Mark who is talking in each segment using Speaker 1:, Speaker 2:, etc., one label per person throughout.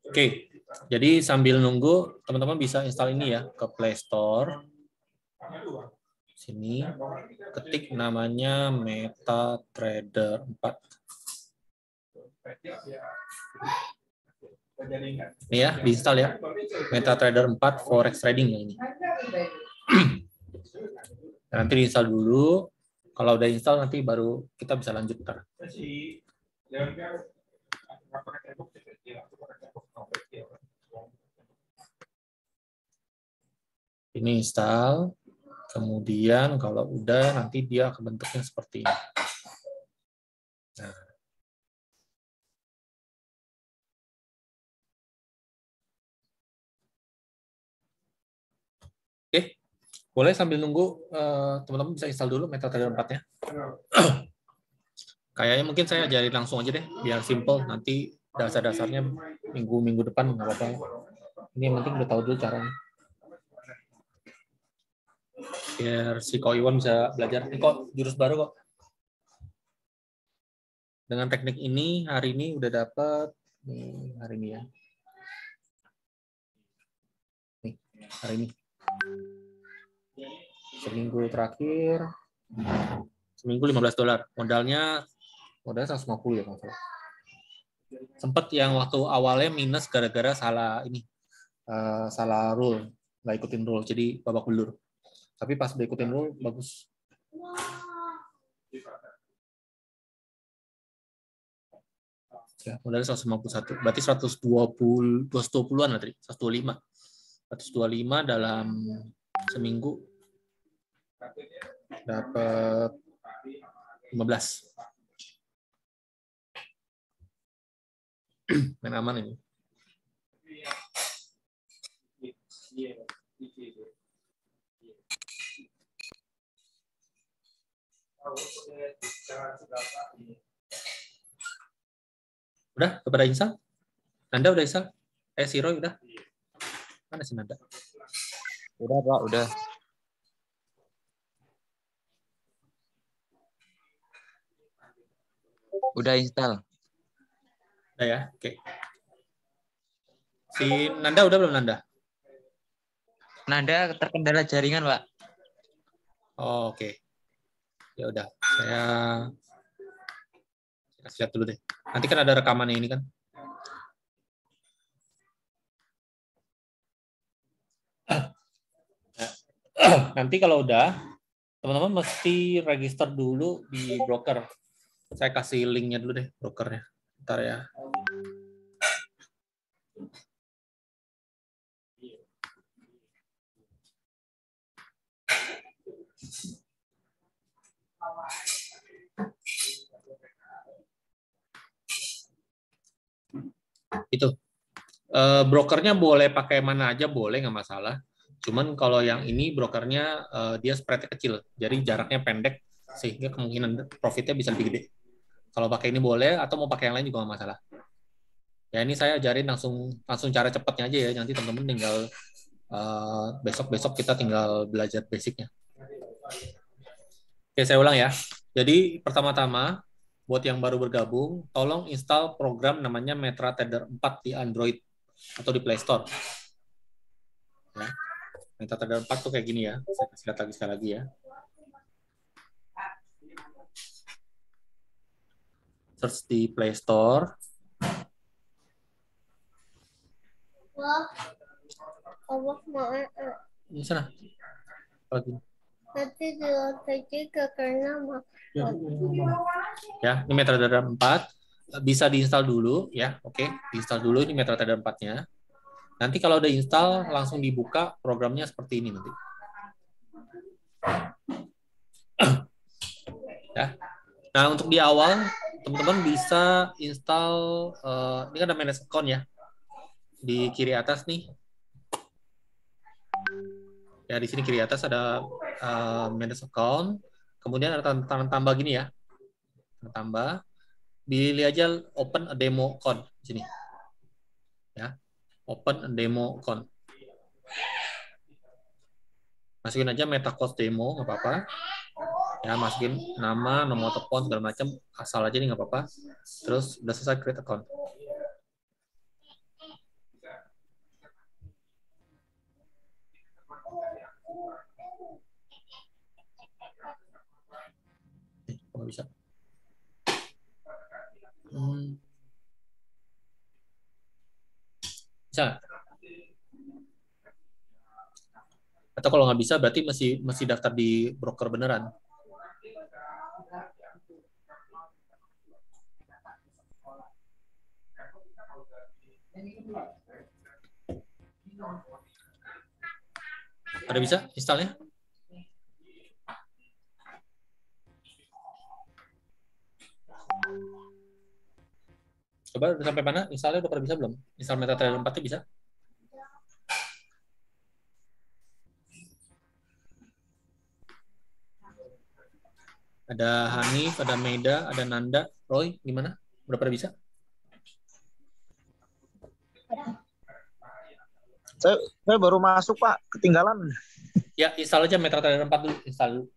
Speaker 1: Oke, jadi sambil nunggu, teman-teman bisa install ini ya ke Play Store. Sini, ketik namanya MetaTrader 4. Ini ya, diinstal ya. MetaTrader 4 Forex Trading ya ini. Nanti diinstal dulu. Kalau udah install nanti baru kita bisa lanjut. Ini install. Kemudian kalau udah nanti dia akan bentuknya seperti ini. Nah. Oke, boleh sambil nunggu teman-teman bisa install dulu MetaTrader 4-nya. Kayaknya mungkin saya ajarin langsung aja deh, biar simple. Nanti dasar-dasarnya minggu depan nggak apa-apa. Ini yang penting udah tahu dulu caranya. Biar si Ko Iwan bisa belajar. Ini kok jurus baru kok. Dengan teknik ini hari ini udah dapat nih hari ini ya. Nih hari ini. Seminggu terakhir, seminggu $15. Modalnya 150 ya masalah. Sempat yang waktu awalnya minus gara-gara salah ini, salah rule, nggak ikutin rule, jadi babak belur. Tapi pas udah ikutin rule bagus. Ya, modalnya 151, berarti 120-an lah tadi, 125. 125 dalam seminggu dapat 15. Main aman ini. Udah, kepada install? Nanda udah install? Si Roy udah? Mana sih Nanda?
Speaker 2: Udah, Pak, udah. Udah install.
Speaker 1: Udah ya, oke. Si Nanda udah belum Nanda?
Speaker 2: Nanda terkendala jaringan, Pak.
Speaker 1: Oh, oke. Ya udah, saya kasih lihat dulu deh. Nanti kan ada rekamannya ini kan. Nanti kalau udah, teman-teman mesti register dulu di broker. Saya kasih linknya dulu deh, brokernya. Bentar ya. Itu. Brokernya boleh pakai mana aja, boleh, nggak masalah. Cuman kalau yang ini brokernya dia spreadnya kecil, jadi jaraknya pendek, sehingga kemungkinan profitnya bisa lebih gede. Kalau pakai ini boleh, atau mau pakai yang lain juga nggak masalah. Ya ini saya ajarin langsung cara cepatnya aja ya, nanti teman-teman tinggal besok-besok kita tinggal belajar basicnya. Oke, saya ulang ya. Jadi pertama-tama, buat yang baru bergabung, tolong install program namanya MetaTrader 4 di Android atau di Play Store. Ya. MetaTrader 4 tuh kayak gini ya. Saya kasih lihat lagi sekali lagi ya. Search di Play Store. Ini sana. Lagi.
Speaker 3: Nanti di lantai 3 karena
Speaker 1: Ya, ini MetaTrader 4. Bisa diinstal dulu ya. Oke, diinstal dulu ini MetaTrader 4-nya. Nanti kalau udah install, langsung dibuka programnya seperti ini nanti. Ya. Nah, untuk di awal, teman-teman bisa install, ini kan ada manage account ya. Di kiri atas nih. Ya, di sini kiri atas ada manage account. Kemudian ada tanda tambah gini ya. Tanda tambah. Pilih aja open a demo account di sini. Ya. Open a demo account. Masukin aja MetaQuotes demo, nggak apa-apa. Ya, masukin nama, nomor telepon, segala macam, asal aja nih nggak apa-apa. Terus udah selesai create account. nggak bisa. Bisa. Atau kalau nggak bisa berarti masih daftar di broker beneran. Ada bisa installnya? Coba udah sampai mana? Installnya udah pada bisa belum? Install MetaTrader 4 bisa? Ada Hanif, ada Meda, ada Nanda, Roy, gimana? Udah pada bisa?
Speaker 4: Saya baru masuk, Pak. Ketinggalan.
Speaker 1: Ya, install aja MetaTrader 4 dulu. Install dulu.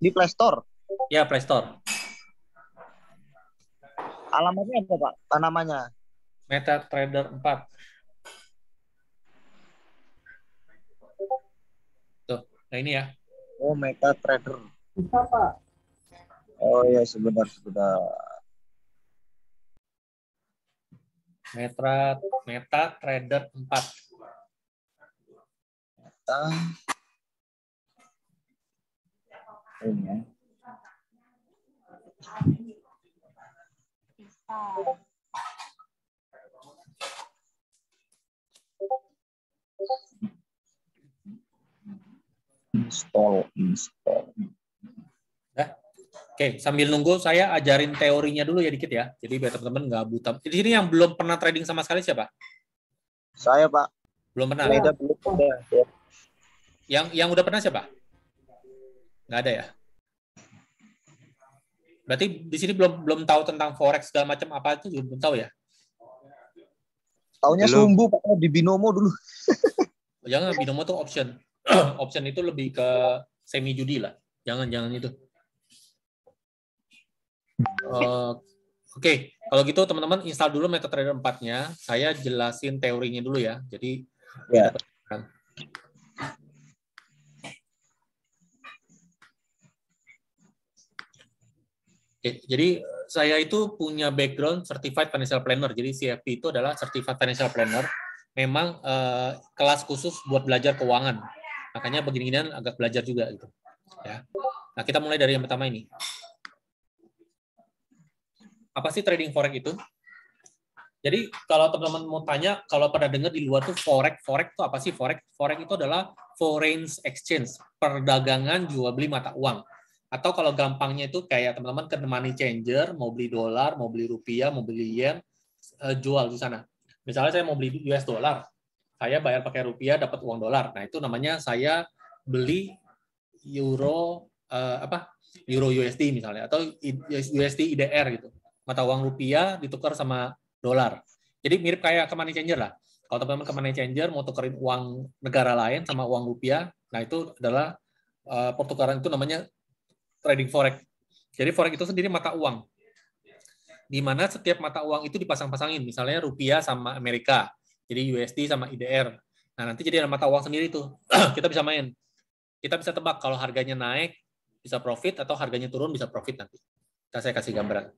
Speaker 4: Di Play Store.
Speaker 1: Ya, Play Store.
Speaker 4: Alamatnya apa, Pak? Namanya?
Speaker 1: MetaTrader 4. Tuh, nah ini ya.
Speaker 4: Oh, MetaTrader. Bisa, Pak. Oh ya, sebentar.
Speaker 1: MetaTrader 4.
Speaker 4: Ini ya. Install.
Speaker 1: Oke, sambil nunggu saya ajarin teorinya dulu ya dikit ya. Jadi biar teman-teman nggak buta. Di sini yang belum pernah trading sama sekali siapa?
Speaker 4: Saya, Pak.
Speaker 1: Belum pernah.
Speaker 4: Beda belum ada. Ya.
Speaker 1: Yang udah pernah siapa? Nggak ada ya? Berarti di sini belum tahu tentang forex segala macam apa itu juga belum tahu ya?
Speaker 4: Taunya sumbu, Pak, di binomo dulu.
Speaker 1: Jangan, binomo tuh option. Option itu lebih ke semi judi lah. Jangan itu. Oke, kalau gitu teman-teman install dulu MetaTrader 4-nya. Saya jelasin teorinya dulu ya. Jadi
Speaker 4: ya.
Speaker 1: Oke, jadi saya itu punya background Certified Financial Planner. Jadi CFP itu adalah Certified Financial Planner. Memang kelas khusus buat belajar keuangan. Makanya begini-ginian agak belajar juga gitu. Ya. Nah, kita mulai dari yang pertama ini. Apa sih trading forex itu? Jadi kalau teman-teman mau tanya, kalau pada dengar di luar tuh forex itu apa sih forex? Forex itu adalah foreign exchange, perdagangan jual beli mata uang. Atau kalau gampangnya itu kayak teman-teman ke money changer, mau beli dolar, mau beli rupiah, mau beli yen, jual di sana. Misalnya saya mau beli US dollar, saya bayar pakai rupiah dapat uang dolar. Nah itu namanya saya beli euro euro USD misalnya atau USD IDR gitu. Mata uang rupiah ditukar sama dolar. Jadi mirip kayak ke money changer lah. Kalau teman-teman ke money changer mau tukerin uang negara lain sama uang rupiah, nah itu adalah pertukaran itu namanya trading forex. Jadi forex itu sendiri mata uang. Di mana setiap mata uang itu dipasang-pasangin, misalnya rupiah sama Amerika. Jadi USD sama IDR. Nah, nanti jadi ada mata uang sendiri tuh. Kita bisa main. Kita bisa tebak kalau harganya naik bisa profit atau harganya turun bisa profit nanti. Saya kasih gambaran.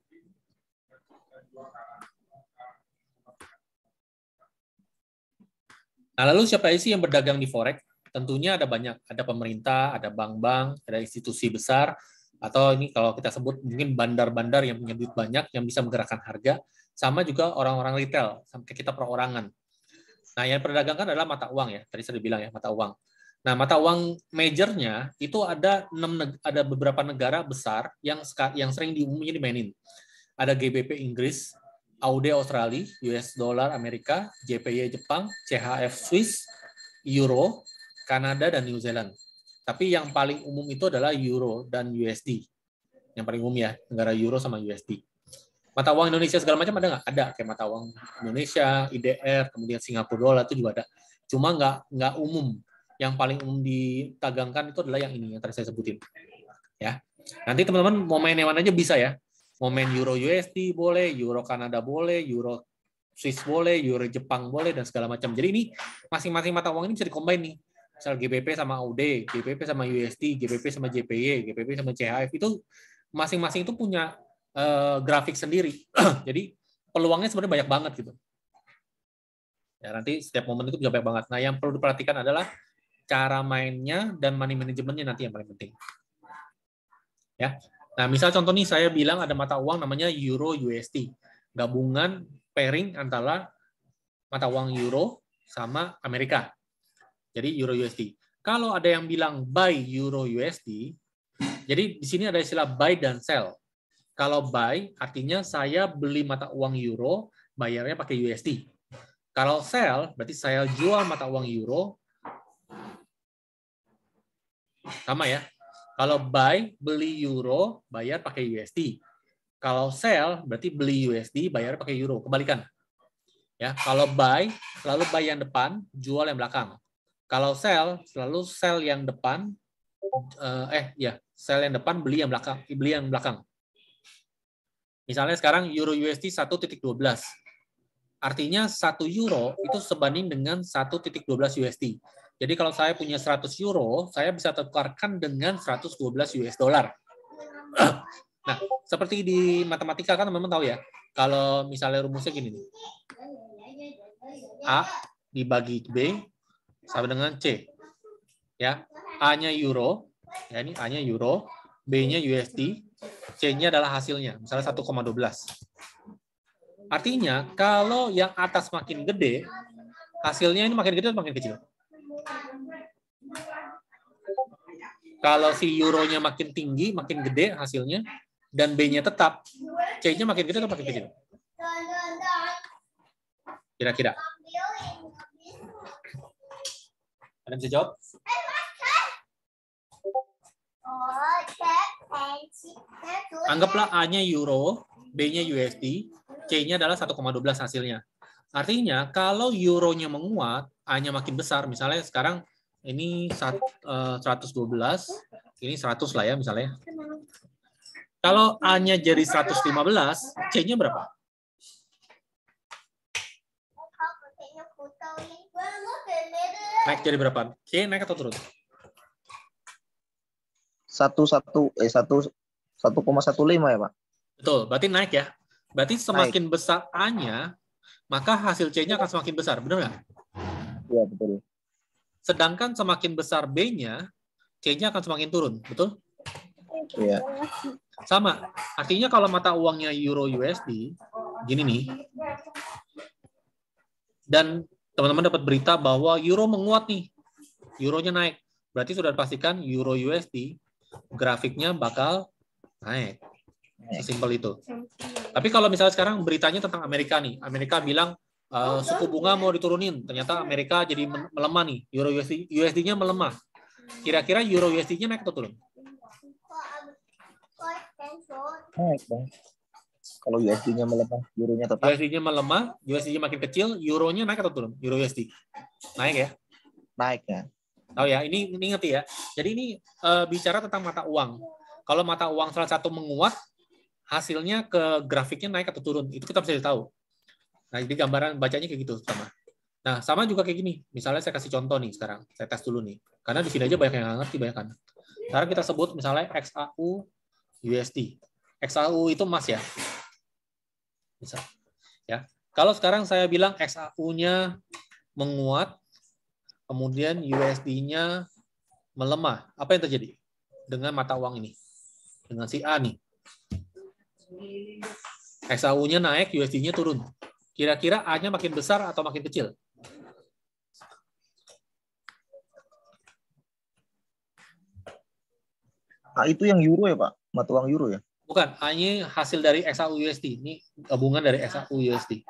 Speaker 1: Nah, lalu siapa sih yang berdagang di forex? Tentunya ada banyak, ada pemerintah, ada bank-bank, ada institusi besar, atau ini kalau kita sebut mungkin bandar-bandar yang punya duit banyak yang bisa menggerakkan harga, sama juga orang-orang retail, sampai kita perorangan. Nah, yang diperdagangkan adalah mata uang ya, tadi saya bilang ya, mata uang. Nah, mata uang majornya itu ada beberapa negara besar yang sering diumumnya dimainin. Ada GBP Inggris, AUD Australia, US Dollar Amerika, JPY Jepang, CHF Swiss, Euro, Kanada, dan New Zealand. Tapi yang paling umum itu adalah Euro dan USD. Yang paling umum ya, negara Euro sama USD. Mata uang Indonesia segala macam ada nggak? Ada, kayak mata uang Indonesia, IDR, kemudian Singapura Dollar itu juga ada. Cuma nggak umum. Yang paling umum ditagangkan itu adalah yang ini, yang tadi saya sebutin. Ya, nanti teman-teman mau main yang mana aja bisa ya. Mau main Euro USD boleh, Euro Kanada boleh, Euro Swiss boleh, Euro Jepang boleh, dan segala macam. Jadi ini masing-masing mata uang ini bisa dikombin nih. Misal GBP sama AUD, GBP sama USD, GBP sama JPY, GBP sama CHF, itu masing-masing itu punya grafik sendiri. Jadi peluangnya sebenarnya banyak banget gitu. Ya, nanti setiap momen itu bisa banyak banget. Nah, yang perlu diperhatikan adalah cara mainnya dan money manajemennya nanti yang paling penting. Ya. Nah, misal contoh nih saya bilang ada mata uang namanya Euro USD. Gabungan pairing antara mata uang Euro sama Amerika. Jadi Euro USD. Kalau ada yang bilang buy Euro USD, jadi di sini ada istilah buy dan sell. Kalau buy artinya saya beli mata uang Euro, bayarnya pakai USD. Kalau sell berarti saya jual mata uang Euro. Sama ya. Kalau buy beli Euro, bayar pakai USD. Kalau sell berarti beli USD, bayar pakai Euro. Kebalikan. Ya, kalau buy selalu buy yang depan, jual yang belakang. Kalau sell selalu sell yang depan, sell yang depan, beli yang belakang. Misalnya sekarang Euro USD 1.12. Artinya 1 euro itu sebanding dengan 1.12 USD. Jadi kalau saya punya 100 euro, saya bisa tukarkan dengan 112 US dollar. Nah, seperti di matematika kan teman-teman tahu ya, kalau misalnya rumusnya gini nih. A dibagi B sama dengan C. Ya, A-nya euro, ya ini A-nya euro, B-nya USD, C-nya adalah hasilnya, misalnya 1,12. Artinya, kalau yang atas makin gede, hasilnya ini makin gede atau makin kecil? Kalau si euronya makin tinggi, makin gede hasilnya, dan B-nya tetap, C-nya makin gede atau makin kecil? Kira-kira. Ada yang bisa jawab? Anggaplah A-nya euro, B-nya USD, C-nya adalah 1,12 hasilnya. Artinya, kalau euronya menguat, A-nya makin besar. Misalnya sekarang ini 112, ini 100 lah ya misalnya. Kalau A-nya jadi 115, C-nya berapa? Naik jadi berapa? C naik atau turun?
Speaker 4: 1,15 ya, Pak?
Speaker 1: Betul, berarti naik ya. Berarti semakin besar A-nya, maka hasil C-nya akan semakin besar, benar nggak?
Speaker 4: Iya, betul.
Speaker 1: Sedangkan semakin besar B-nya, C-nya akan semakin turun, betul?
Speaker 4: Iya.
Speaker 1: Sama, artinya kalau mata uangnya Euro USD, gini nih, dan teman-teman dapat berita bahwa Euro menguat nih, Euronya naik, berarti sudah dipastikan Euro USD, grafiknya bakal naik. Sesimpel itu. Tapi kalau misalnya sekarang beritanya tentang Amerika nih, Amerika bilang suku bunga mau diturunin, ternyata Amerika jadi melemah nih, Euro USD-nya melemah. Kira-kira Euro USD-nya naik atau turun?
Speaker 4: Naik, Bang. Kalau USD-nya melemah, euronya tetap.
Speaker 1: USD-nya melemah, USD-nya makin kecil, Euro-nya naik atau turun? Euro USD. Naik ya?
Speaker 4: Naik ya.
Speaker 1: Tahu ya, ini ngerti ya. Jadi ini bicara tentang mata uang. Kalau mata uang salah satu menguat, hasilnya ke grafiknya naik atau turun. Itu kita bisa tahu. Nah, jadi gambaran bacanya kayak gitu sama. Nah, sama juga kayak gini. Misalnya saya kasih contoh nih sekarang. Saya tes dulu nih. Karena di sini aja banyak yang nggak ngerti, banyak kan. Sekarang kita sebut misalnya XAU USD. XAU itu emas ya. Bisa. Ya. Kalau sekarang saya bilang XAU-nya menguat, kemudian USD-nya melemah, apa yang terjadi dengan mata uang ini? Dengan si A nih. XAU-nya naik, USD-nya turun. Kira-kira A-nya makin besar atau makin kecil?
Speaker 4: Itu yang euro ya, Pak? Mata uang euro ya?
Speaker 1: Bukan, A-nya hasil dari XAU USD. Ini gabungan dari XAU USD.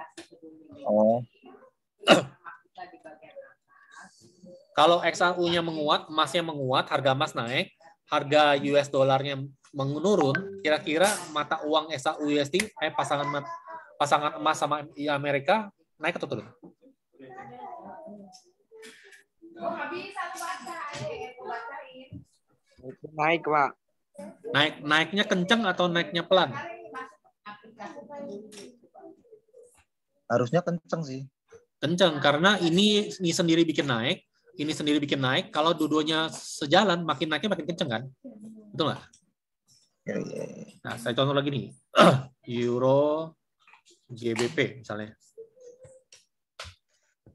Speaker 4: Oh.
Speaker 1: Kalau XAU-nya menguat, emasnya menguat, harga emas naik, harga US dolarnya menurun, kira-kira mata uang XAU USD, pasangan emas sama Amerika naik atau turun?
Speaker 4: Naik, Pak.
Speaker 1: Naiknya kencang atau naiknya pelan?
Speaker 4: Harusnya kencang sih.
Speaker 1: Kencang, karena ini sendiri bikin naik, ini sendiri bikin naik. Kalau dua-duanya sejalan, makin naiknya makin kencang kan? Betul nggak?
Speaker 4: Ya, ya.
Speaker 1: Nah, saya contoh lagi nih. Euro GBP misalnya.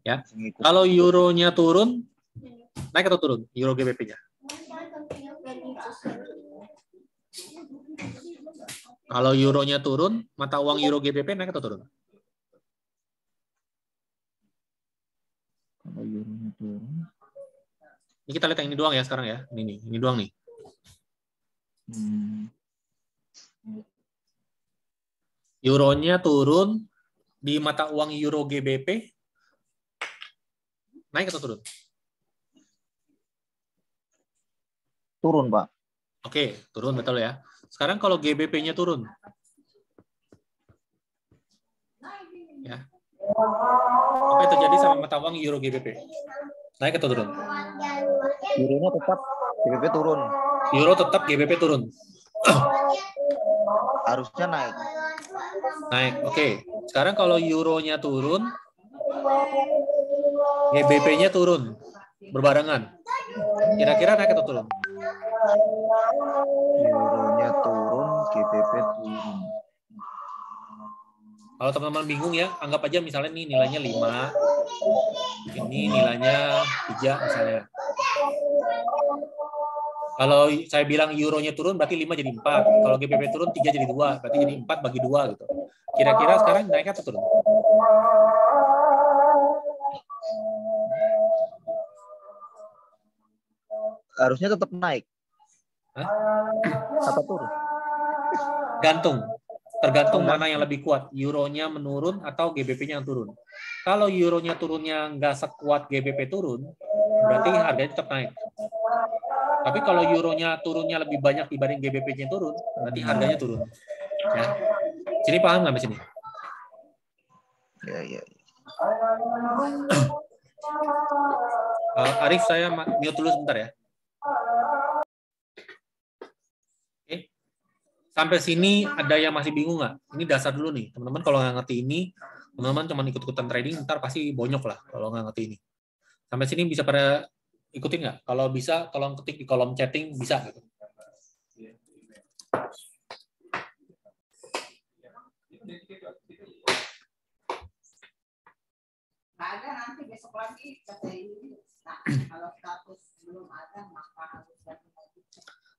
Speaker 1: Ya. Kalau euronya turun, naik atau turun? Euro GBP-nya. Kalau euronya turun, mata uang euro GBP naik atau turun?
Speaker 4: Kalau euronya turun.
Speaker 1: Ini kita lihat yang ini doang ya sekarang ya. Ini doang nih. Euronya turun di mata uang euro GBP, naik atau turun?
Speaker 4: Turun, Pak.
Speaker 1: Oke, turun betul ya. Sekarang kalau GBP-nya turun. Ya. Apa yang terjadi sama mata uang euro GBP? Naik atau turun?
Speaker 4: Euronya tetap GBP turun.
Speaker 1: Euro tetap, GBP turun.
Speaker 4: Harusnya naik.
Speaker 1: Naik, oke. Sekarang kalau euronya turun, GBP-nya turun. Berbarengan. Kira-kira naik atau turun?
Speaker 4: Euronya turun, GBP turun.
Speaker 1: Kalau teman-teman bingung ya, anggap aja misalnya nih nilainya 5, ini nilainya 3 misalnya. Kalau saya bilang euronya turun, berarti 5 jadi 4. Kalau GBP turun, 3 jadi 2. Berarti jadi 4 bagi 2 gitu. Kira-kira sekarang naik atau turun?
Speaker 4: Harusnya tetap naik.
Speaker 1: Hah?
Speaker 4: Atau turun?
Speaker 1: Tergantung mana yang lebih kuat. Euronya menurun atau GBP-nya yang turun. Kalau euronya turunnya nggak sekuat GBP turun, berarti harganya tetap naik. Tapi kalau euronya turunnya lebih banyak dibanding GBP-nya turun, berarti harganya turun. Ya. Sini paham nggak di sini?
Speaker 4: Ya.
Speaker 1: Arif, saya mute dulu sebentar ya. Oke. Sampai sini ada yang masih bingung nggak? Ini dasar dulu nih. Teman-teman kalau nggak ngerti ini, teman-teman cuma ikut-ikutan trading, ntar pasti bonyok lah kalau nggak ngerti ini. Sampai sini bisa pada ikutin nggak? Kalau bisa, tolong ketik di kolom chatting, bisa. Gitu.
Speaker 5: Ada nanti besok lagi kata ini. Nah, kalau status belum ada maka harus lagi.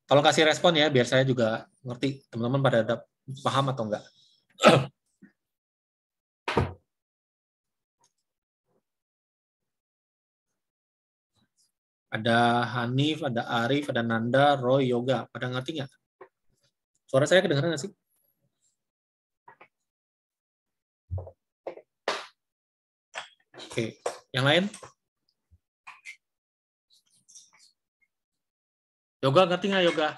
Speaker 1: Tolong kasih respon ya, biar saya juga ngerti teman-teman pada paham atau enggak. Ada Hanif, ada Arif, ada Nanda, Roy, Yoga. Pada ngerti nggak? Suara saya kedengeran nggak sih? Oke, yang lain? Yoga ngerti nggak Yoga?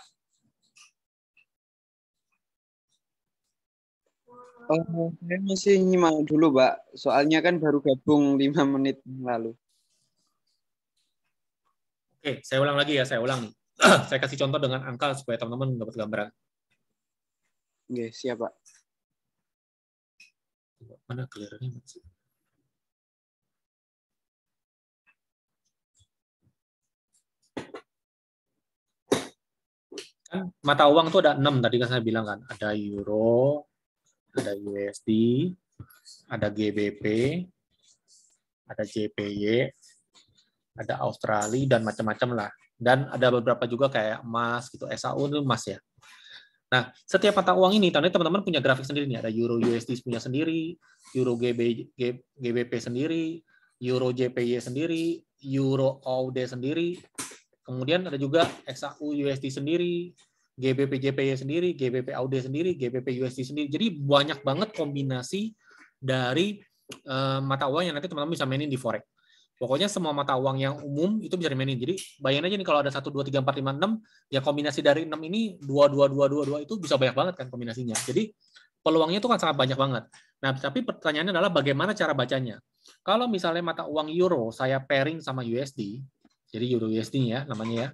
Speaker 6: Saya masih nyimak dulu, Pak. Soalnya kan baru gabung 5 menit lalu.
Speaker 1: Oke, saya ulang lagi ya, saya ulang nih. Saya kasih contoh dengan angka supaya teman-teman dapat gambaran.
Speaker 6: Oke, siap, Pak.
Speaker 1: Mana clear-nya? Kan mata uang tuh ada 6 tadi kan saya bilang kan. Ada euro, ada USD, ada GBP, ada JPY, ada Australia dan macam-macam lah. Dan ada beberapa juga kayak emas gitu, SAU itu emas ya. Nah, setiap mata uang ini teman-teman punya grafik sendiri nih. Ada euro USD punya sendiri, euro GBP sendiri, euro JPY sendiri, euro AUD sendiri. Kemudian ada juga XAU USD sendiri, GBP JPY sendiri, GBP AUD sendiri, GBP USD sendiri. Jadi banyak banget kombinasi dari mata uang yang nanti teman-teman bisa mainin di forex. Pokoknya semua mata uang yang umum itu bisa dimainin. Jadi bayangin aja nih kalau ada 1, 2, 3, 4, 5, 6, ya kombinasi dari 6 ini 2, 2, 2, 2, 2 itu bisa banyak banget kan kombinasinya. Jadi peluangnya itu kan sangat banyak banget. Nah, tapi pertanyaannya adalah bagaimana cara bacanya. Kalau misalnya mata uang euro saya pairing sama USD, jadi euro USD ya namanya ya.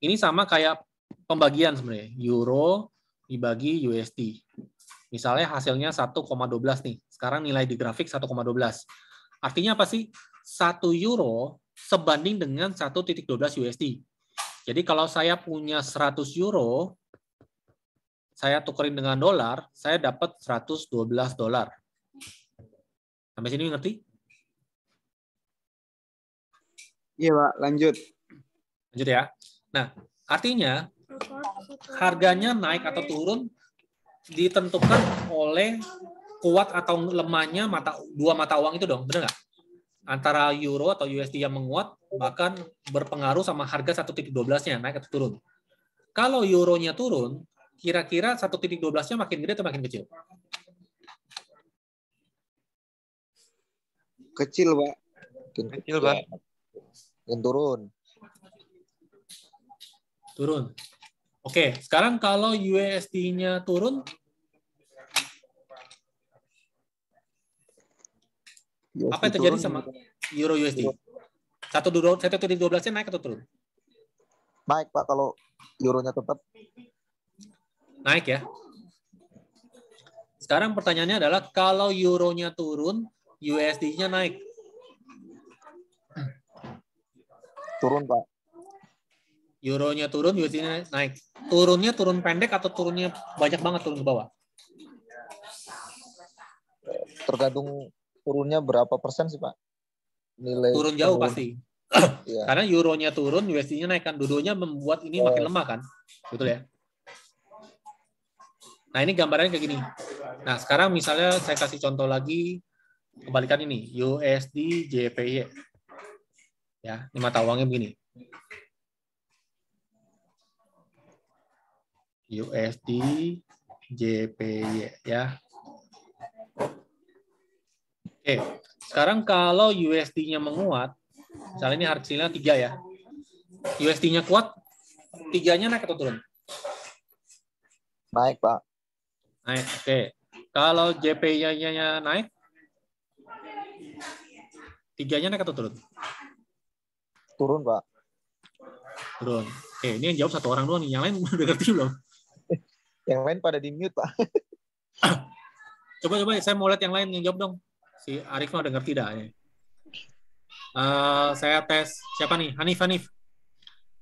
Speaker 1: Ini sama kayak pembagian sebenarnya. Euro dibagi USD. Misalnya hasilnya 1,12 nih. Sekarang nilai di grafik 1,12. Artinya apa sih? 1 euro sebanding dengan 1.12 USD. Jadi kalau saya punya 100 euro, saya tukerin dengan dolar, saya dapat $112. Sampai sini ngerti?
Speaker 6: Iya, Pak. Lanjut.
Speaker 1: Lanjut ya. Nah, artinya harganya naik atau turun ditentukan oleh kuat atau lemahnya dua mata uang itu dong, benar nggak? Antara euro atau USD yang menguat bahkan berpengaruh sama harga 1.12-nya naik atau turun. Kalau euronya turun, kira-kira 1.12-nya makin gede atau makin kecil?
Speaker 6: Kecil, Pak.
Speaker 2: Kecil, Pak.
Speaker 4: Yang turun.
Speaker 1: Turun. Oke, sekarang kalau USD-nya turun, apa yang terjadi sama euro USD? 1.12-nya naik atau turun?
Speaker 4: Naik, Pak, kalau euronya tetap.
Speaker 1: Naik ya. Sekarang pertanyaannya adalah kalau euronya turun, USD-nya naik.
Speaker 4: Turun, Pak.
Speaker 1: Euronya turun, USD-nya naik. Turunnya turun pendek atau turunnya banyak banget turun ke bawah?
Speaker 4: Tergantung turunnya berapa persen sih, Pak? Nilai
Speaker 1: Turun jauh
Speaker 4: penurunan.
Speaker 1: pasti.
Speaker 4: Iya.
Speaker 1: Karena euronya turun, USD-nya naik kan. Dua-duanya membuat ini makin lemah kan. Betul ya? Nah, ini gambarannya kayak gini. Nah, sekarang misalnya saya kasih contoh lagi, kebalikan ini, USD JPY. Ya, ini mata uangnya begini. USD JPY ya. Oke, sekarang kalau USD-nya menguat, misalnya ini hasilnya 3 ya. USD-nya kuat, 3-nya naik atau turun?
Speaker 4: Naik, Pak.
Speaker 1: Naik, oke. Kalau JPY-nya naik, 3-nya naik atau turun?
Speaker 4: Turun, Pak.
Speaker 1: Turun. Oke, ini yang jawab satu orang doang nih. Yang lain udah ngerti belum?
Speaker 4: Yang lain pada di mute, Pak.
Speaker 1: Coba saya mau lihat yang lain yang jawab dong. Si Arif mah udah ngerti dah. Saya tes siapa nih? Hanif.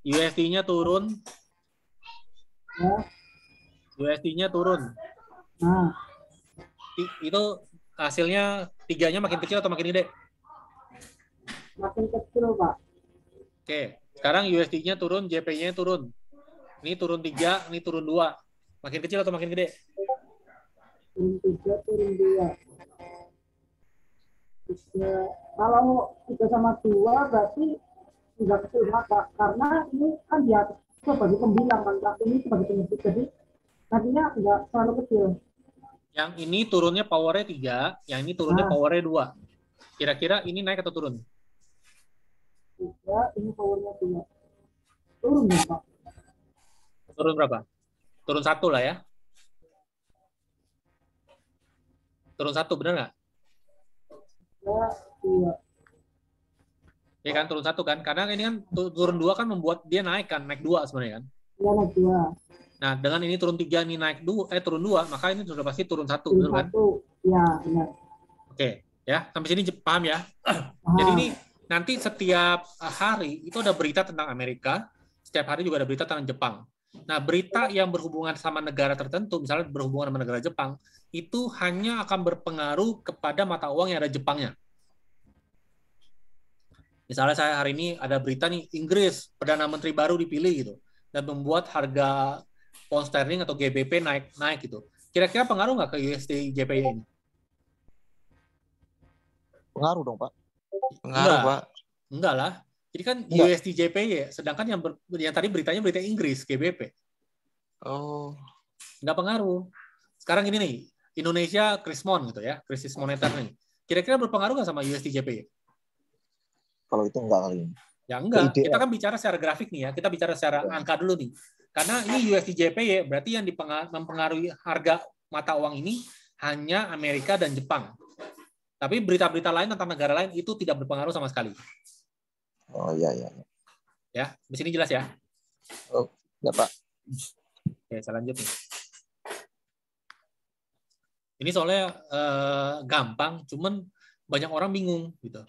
Speaker 1: USD-nya turun. USD-nya turun. Itu hasilnya 3-nya makin kecil atau makin gede?
Speaker 5: Makin kecil, Pak.
Speaker 1: Oke, sekarang USD-nya turun, JPY-nya turun. Ini turun 3, ini turun 2. Makin kecil atau makin gede?
Speaker 5: Turun 3, turun 2. Kalau 3 sama 2 berarti tidak kecil mata. Karena ini kan dia sebagai pembilang, kan. Ini sebagai penyebut. Jadi nantinya tidak terlalu kecil.
Speaker 1: Yang ini turunnya power-nya 3, yang ini turunnya power-nya 2. Kira-kira ini naik atau turun?
Speaker 5: 3, ini powernya 2. Turun ya, Pak.
Speaker 1: Turun berapa? Turun 1 lah ya. Turun 1, benar nggak?
Speaker 5: Ya, 2.
Speaker 1: Ya kan, turun 1 kan? Karena ini kan turun 2 kan membuat dia naik kan, naik 2 sebenarnya kan.
Speaker 5: Ya, naik 2.
Speaker 1: Nah, dengan ini turun 3, ini naik 2, turun 2, maka ini sudah pasti turun 1,
Speaker 5: Turun
Speaker 1: benar kan?
Speaker 5: 1. Ya, benar.
Speaker 1: Oke, ya. Sampai sini paham ya? Jadi ini nanti setiap hari itu ada berita tentang Amerika, setiap hari juga ada berita tentang Jepang. Nah, berita yang berhubungan sama negara tertentu, misalnya berhubungan sama negara Jepang, itu hanya akan berpengaruh kepada mata uang yang ada Jepangnya. Misalnya saya hari ini ada berita nih, Inggris, Perdana Menteri baru dipilih gitu, dan membuat harga pound sterling atau GBP naik gitu. Kira-kira pengaruh nggak ke USD JPY ini?
Speaker 4: Pengaruh dong, Pak.
Speaker 2: Pengaruh,
Speaker 1: Enggak.
Speaker 2: Pak.
Speaker 1: Enggak lah. Jadi kan
Speaker 4: Enggak.
Speaker 1: USD JPY, sedangkan yang tadi beritanya berita Inggris, GBP.
Speaker 2: Oh.
Speaker 1: Enggak pengaruh. Sekarang gini nih, Indonesia krismon gitu ya, krisis moneter nih. Kira-kira berpengaruh nggak sama USD JPY?
Speaker 4: Kalau itu enggak kali ini.
Speaker 1: Ya enggak.
Speaker 4: Ide.
Speaker 1: Kita kan bicara secara grafik nih ya. Kita bicara secara angka dulu nih. Karena ini USD JPY berarti yang mempengaruhi harga mata uang ini hanya Amerika dan Jepang. Tapi berita-berita lain tentang negara lain itu tidak berpengaruh sama sekali.
Speaker 4: Oh iya.
Speaker 1: Ya, di sini jelas ya.
Speaker 4: Oh, ya, Pak.
Speaker 1: Oke, saya lanjut nih. Ini soalnya gampang, cuman banyak orang bingung gitu.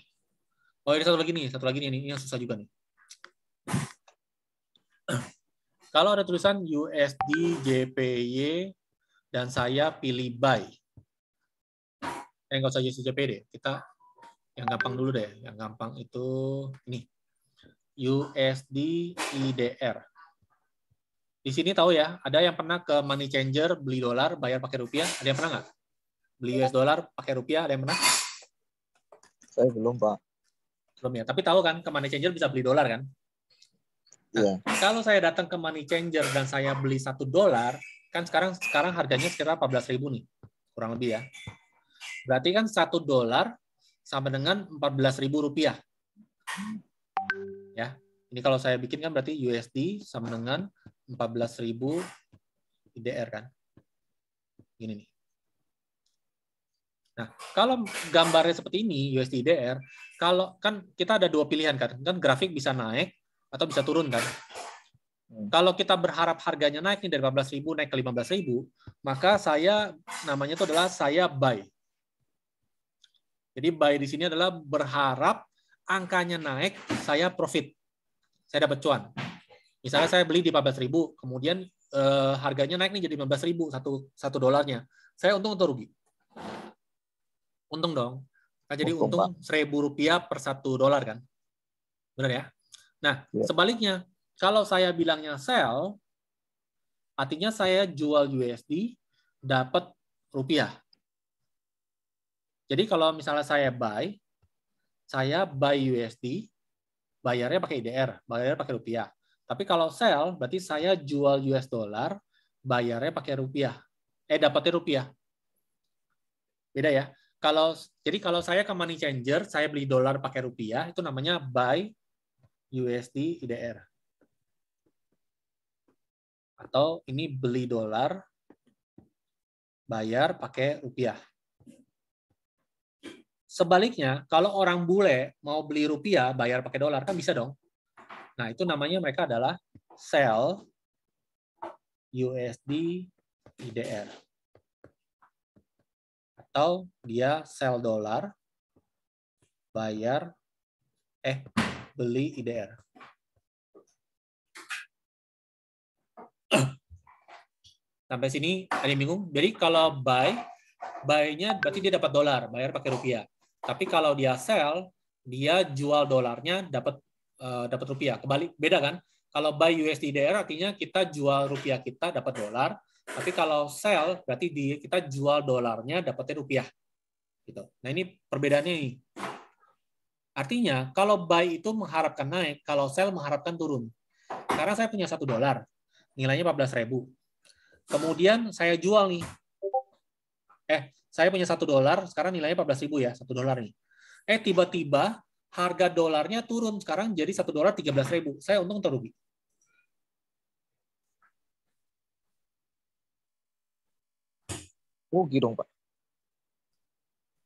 Speaker 1: Oh, ini satu lagi nih, ini yang susah juga nih. Kalau ada tulisan USD JPY dan saya pilih buy. Nggak usah USDJP deh. Kita yang gampang dulu deh. Yang gampang itu ini. USD IDR. Di sini tahu ya, ada yang pernah ke money changer beli dolar, bayar pakai rupiah? Ada yang pernah nggak? Beli US dollar pakai rupiah, ada yang pernah?
Speaker 4: Saya belum, Pak.
Speaker 1: Belum ya. Tapi tahu kan, ke money changer bisa beli dolar kan? Nah, kalau saya datang ke money changer dan saya beli $1, kan sekarang harganya sekitar 14.000 nih, kurang lebih ya. Berarti kan $1 sama dengan 14.000 rupiah. Ya, ini kalau saya bikin kan berarti USD sama dengan 14.000 IDR kan. Gini nih. Nah, kalau gambarnya seperti ini USD IDR, kalau kan kita ada dua pilihan kan grafik bisa naik atau bisa turun kan. Kalau kita berharap harganya naik nih dari 14.000 naik ke 15.000, maka saya namanya itu adalah saya buy. Jadi buy di sini adalah berharap angkanya naik, saya profit. Saya dapat cuan. Misalnya saya beli di 14.000, kemudian harganya naik nih jadi 15.000 satu dolarnya. Saya untung atau rugi? Untung dong. Nah, jadi untung Rp1.000 per $1 kan? Benar ya? Nah, sebaliknya, kalau saya bilangnya sell, artinya saya jual USD, dapat rupiah. Jadi kalau misalnya saya buy USD, bayarnya pakai IDR, bayarnya pakai rupiah. Tapi kalau sell, berarti saya jual US dollar, bayarnya pakai rupiah. Dapatnya rupiah. Beda ya. Jadi kalau saya ke money changer, saya beli dolar pakai rupiah, itu namanya buy USD IDR. Atau ini beli dolar, bayar pakai rupiah. Sebaliknya, kalau orang bule mau beli rupiah, bayar pakai dolar, kan bisa dong. Nah, itu namanya mereka adalah sell USD IDR. Atau dia sell dolar, bayar, beli IDR. Sampai sini ada yang bingung? Jadi kalau buy-nya berarti dia dapat dolar, bayar pakai rupiah. Tapi kalau dia sell, dia jual dolarnya dapat rupiah. Kebalik, beda kan? Kalau buy USD IDR artinya kita jual rupiah kita dapat dolar. Tapi kalau sell berarti kita jual dolarnya dapatnya rupiah. Gitu. Nah ini perbedaannya nih. Artinya kalau buy itu mengharapkan naik, kalau sell mengharapkan turun. Karena saya punya $1, nilainya 14.000. Kemudian saya jual nih. Saya punya $1, sekarang nilainya 14.000 ya, $1 nih. Tiba-tiba harga dolarnya turun, sekarang jadi $1 13.000. Saya untung atau rugi?
Speaker 4: Rugi dong, Pak.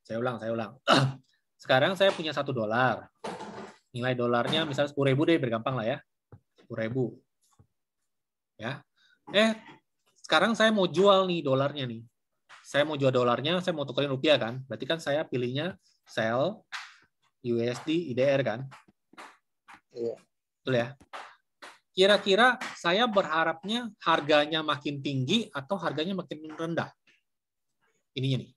Speaker 1: Saya ulang. Sekarang saya punya $1. Nilai dolarnya misalnya 10.000 deh, bergampang lah ya. 10.000. Ya. Sekarang saya mau jual nih dolarnya nih. Saya mau jual dolarnya, saya mau tukerin rupiah kan? Berarti kan saya pilihnya sell USD IDR kan?
Speaker 4: Iya.
Speaker 1: Betul ya? Kira-kira saya berharapnya harganya makin tinggi atau harganya makin rendah? Ininya nih.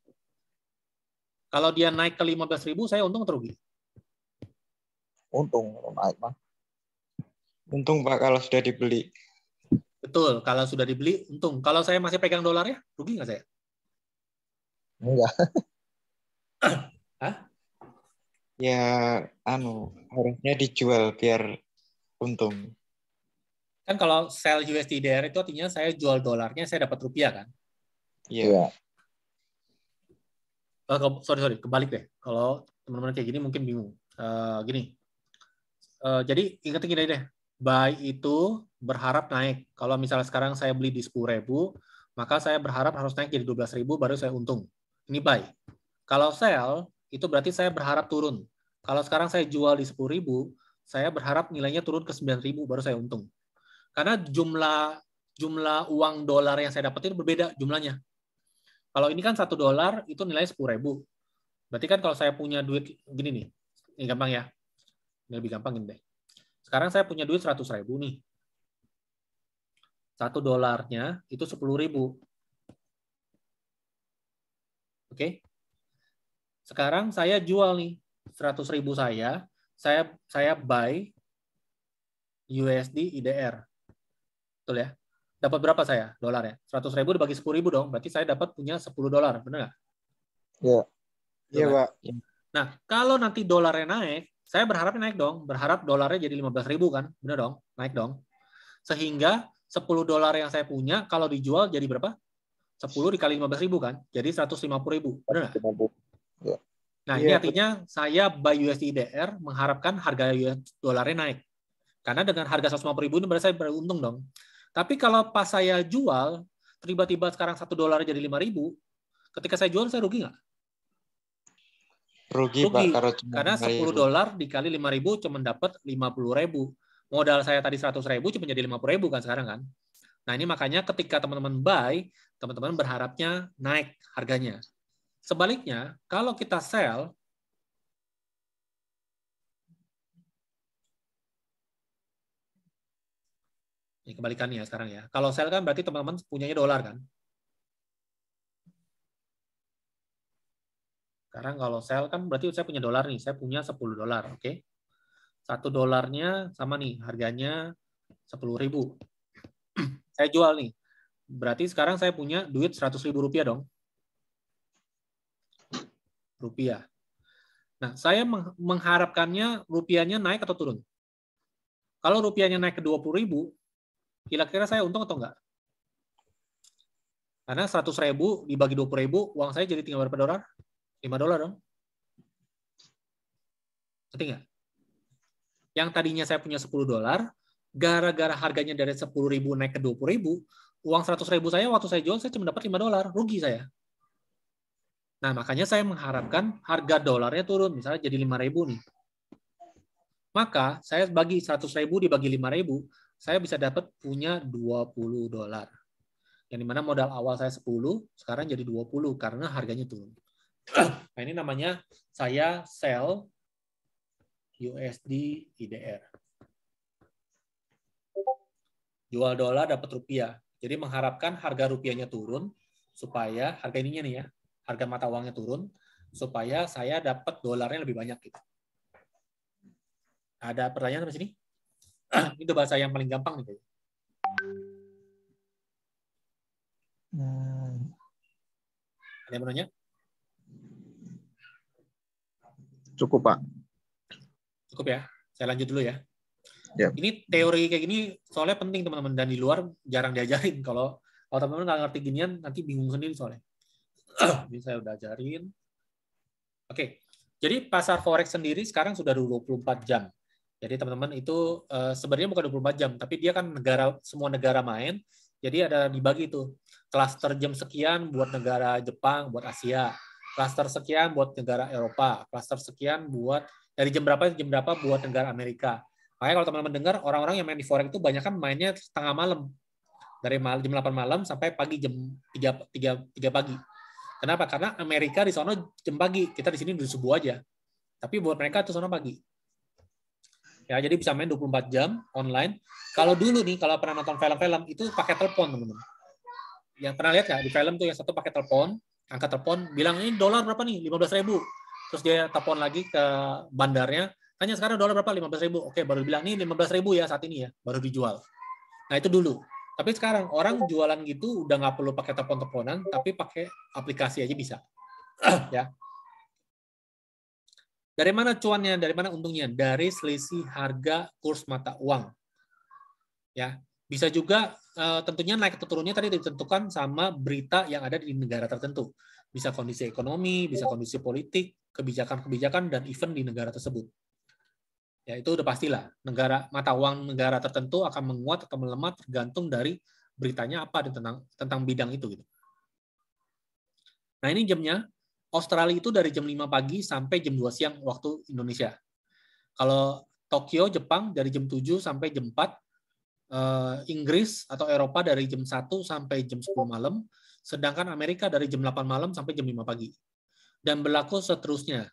Speaker 1: Kalau dia naik ke 15.000, saya untung atau rugi?
Speaker 4: Untung kalau naik, Pak.
Speaker 2: Untung, Pak, kalau sudah dibeli.
Speaker 1: Betul, kalau sudah dibeli, untung. Kalau saya masih pegang dolarnya, rugi nggak saya?
Speaker 4: Enggak.
Speaker 1: Hah?
Speaker 2: Ya, harusnya dijual biar untung.
Speaker 1: Kan kalau sell USD IDR itu artinya saya jual dolarnya, saya dapat rupiah kan?
Speaker 2: Iya.
Speaker 1: Sorry, kebalik deh. Kalau teman-teman kayak gini mungkin bingung. Gini. Jadi ingat gini deh. Buy itu berharap naik. Kalau misalnya sekarang saya beli di 10.000, maka saya berharap harus naik jadi 12.000 baru saya untung. Ini buy. Kalau sell, itu berarti saya berharap turun. Kalau sekarang saya jual di 10.000, saya berharap nilainya turun ke 9.000 baru saya untung. Karena jumlah uang dolar yang saya dapat itu berbeda jumlahnya. Kalau ini kan $1 itu nilainya 10.000. Berarti kan kalau saya punya duit gini nih, ini gampang ya. Ini lebih gampang ini deh. Sekarang saya punya duit 100.000 nih. $1 itu 10.000. Oke. Sekarang saya jual nih 100.000 saya buy USD IDR. Betul ya? Dapat berapa saya dolar ya? 100.000 dibagi 10.000 dong. Berarti saya dapat punya $10. Benar nggak?
Speaker 2: Iya.
Speaker 1: Iya,
Speaker 2: Pak.
Speaker 1: Nah, kalau nanti dolarnya naik, saya berharapnya naik dong. Berharap dolarnya jadi 15.000 kan? Benar dong? Naik dong. Sehingga $10 yang saya punya kalau dijual jadi berapa? 10 dikali 15.000 kan? Jadi 150.000. Benar nggak?
Speaker 2: Ya.
Speaker 1: Nah, ini artinya saya buy USD IDR mengharapkan harga US dolarnya naik. Karena dengan harga 150.000 ini berarti saya beruntung dong. Tapi kalau pas saya jual, tiba-tiba sekarang $1 jadi 5.000, ketika saya jual saya rugi nggak?
Speaker 2: Rugi, Pak,
Speaker 1: karena $10 dikali 5.000 cuma dapat 50.000. Modal saya tadi 100.000 cuma jadi 50.000 kan sekarang kan. Nah, ini makanya ketika teman-teman buy, teman-teman berharapnya naik harganya. Sebaliknya, kalau kita sell, ini kebalikannya sekarang ya. Kalau sell kan berarti teman-teman punyanya dolar kan. Sekarang kalau sell kan berarti saya punya dolar nih, saya punya $10, oke? $1 sama nih, harganya 10.000. Saya jual nih. Berarti sekarang saya punya duit 100.000 rupiah dong. Rupiah. Nah, saya mengharapkannya rupiahnya naik atau turun? Kalau rupiahnya naik ke 20.000, kira-kira saya untung atau enggak? Karena 100.000 dibagi 20.000, uang saya jadi tinggal berapa dolar? $5 dong. Ngerti nggak? Yang tadinya saya punya $10, gara-gara harganya dari 10.000 naik ke 20.000, uang 100.000 saya waktu saya jual saya cuma dapat $5, rugi saya. Nah, makanya saya mengharapkan harga dolarnya turun, misalnya jadi 5.000 nih. Maka saya bagi 100.000 dibagi 5.000, saya bisa dapat punya $20. Yang dimana modal awal saya 10, sekarang jadi 20 karena harganya turun. Nah, ini namanya saya sell USD IDR. Jual dolar dapat rupiah. Jadi mengharapkan harga rupiahnya turun supaya harga ininya nih ya, harga mata uangnya turun supaya saya dapat dolarnya lebih banyak gitu. Ada pertanyaan sampai sini? Itu bahasa yang paling gampang nih. Ada yang mau nanya?
Speaker 4: Cukup, Pak.
Speaker 1: Cukup ya. Saya lanjut dulu ya.
Speaker 4: Yep.
Speaker 1: Ini teori kayak gini soalnya penting teman-teman, dan di luar jarang diajarin. Kalau teman-teman nggak ngerti ginian nanti bingung sendiri soalnya. Ini saya udah ajarin. Oke. Jadi pasar forex sendiri sekarang sudah 24 jam. Jadi teman-teman itu sebenarnya bukan 24 jam, tapi dia kan semua negara main. Jadi ada dibagi itu. Klaster jam sekian buat negara Jepang, buat Asia. Klaster sekian buat negara Eropa. Klaster sekian buat dari jam berapa buat negara Amerika. Makanya kalau teman-teman dengar, orang-orang yang main di forex itu banyak kan mainnya setengah malam. Dari jam 8 malam sampai pagi jam 3 pagi. Kenapa? Karena Amerika di sana jam pagi, kita di sini udah subuh aja. Tapi buat mereka itu sana pagi. Ya, jadi bisa main 24 jam online. Kalau dulu nih, kalau pernah nonton film-film, itu pakai telepon, teman-teman. Yang pernah lihat nggak? Di film tuh yang satu pakai telepon, angkat telepon, bilang, ini dolar berapa nih? 15.000. Terus dia telepon lagi ke bandarnya, tanya sekarang dolar berapa? 15.000. Oke, baru bilang, nih 15.000 ya saat ini ya, baru dijual. Nah, itu dulu. Tapi sekarang orang jualan gitu udah nggak perlu pakai telepon-teleponan, tapi pakai aplikasi aja bisa. Ya. Dari mana cuannya? Dari mana untungnya? Dari selisih harga kurs mata uang. Ya, bisa juga tentunya naik atau turunnya tadi ditentukan sama berita yang ada di negara tertentu. Bisa kondisi ekonomi, bisa kondisi politik, kebijakan-kebijakan dan event di negara tersebut. Ya, itu udah pastilah. Mata uang negara tertentu akan menguat atau melemah tergantung dari beritanya apa tentang bidang itu gitu. Nah, ini jamnya. Australia itu dari jam 5 pagi sampai jam 2 siang waktu Indonesia. Kalau Tokyo, Jepang dari jam 7 sampai jam 4. Inggris atau Eropa dari jam 1 sampai jam 10 malam. Sedangkan Amerika dari jam 8 malam sampai jam 5 pagi. Dan berlaku seterusnya.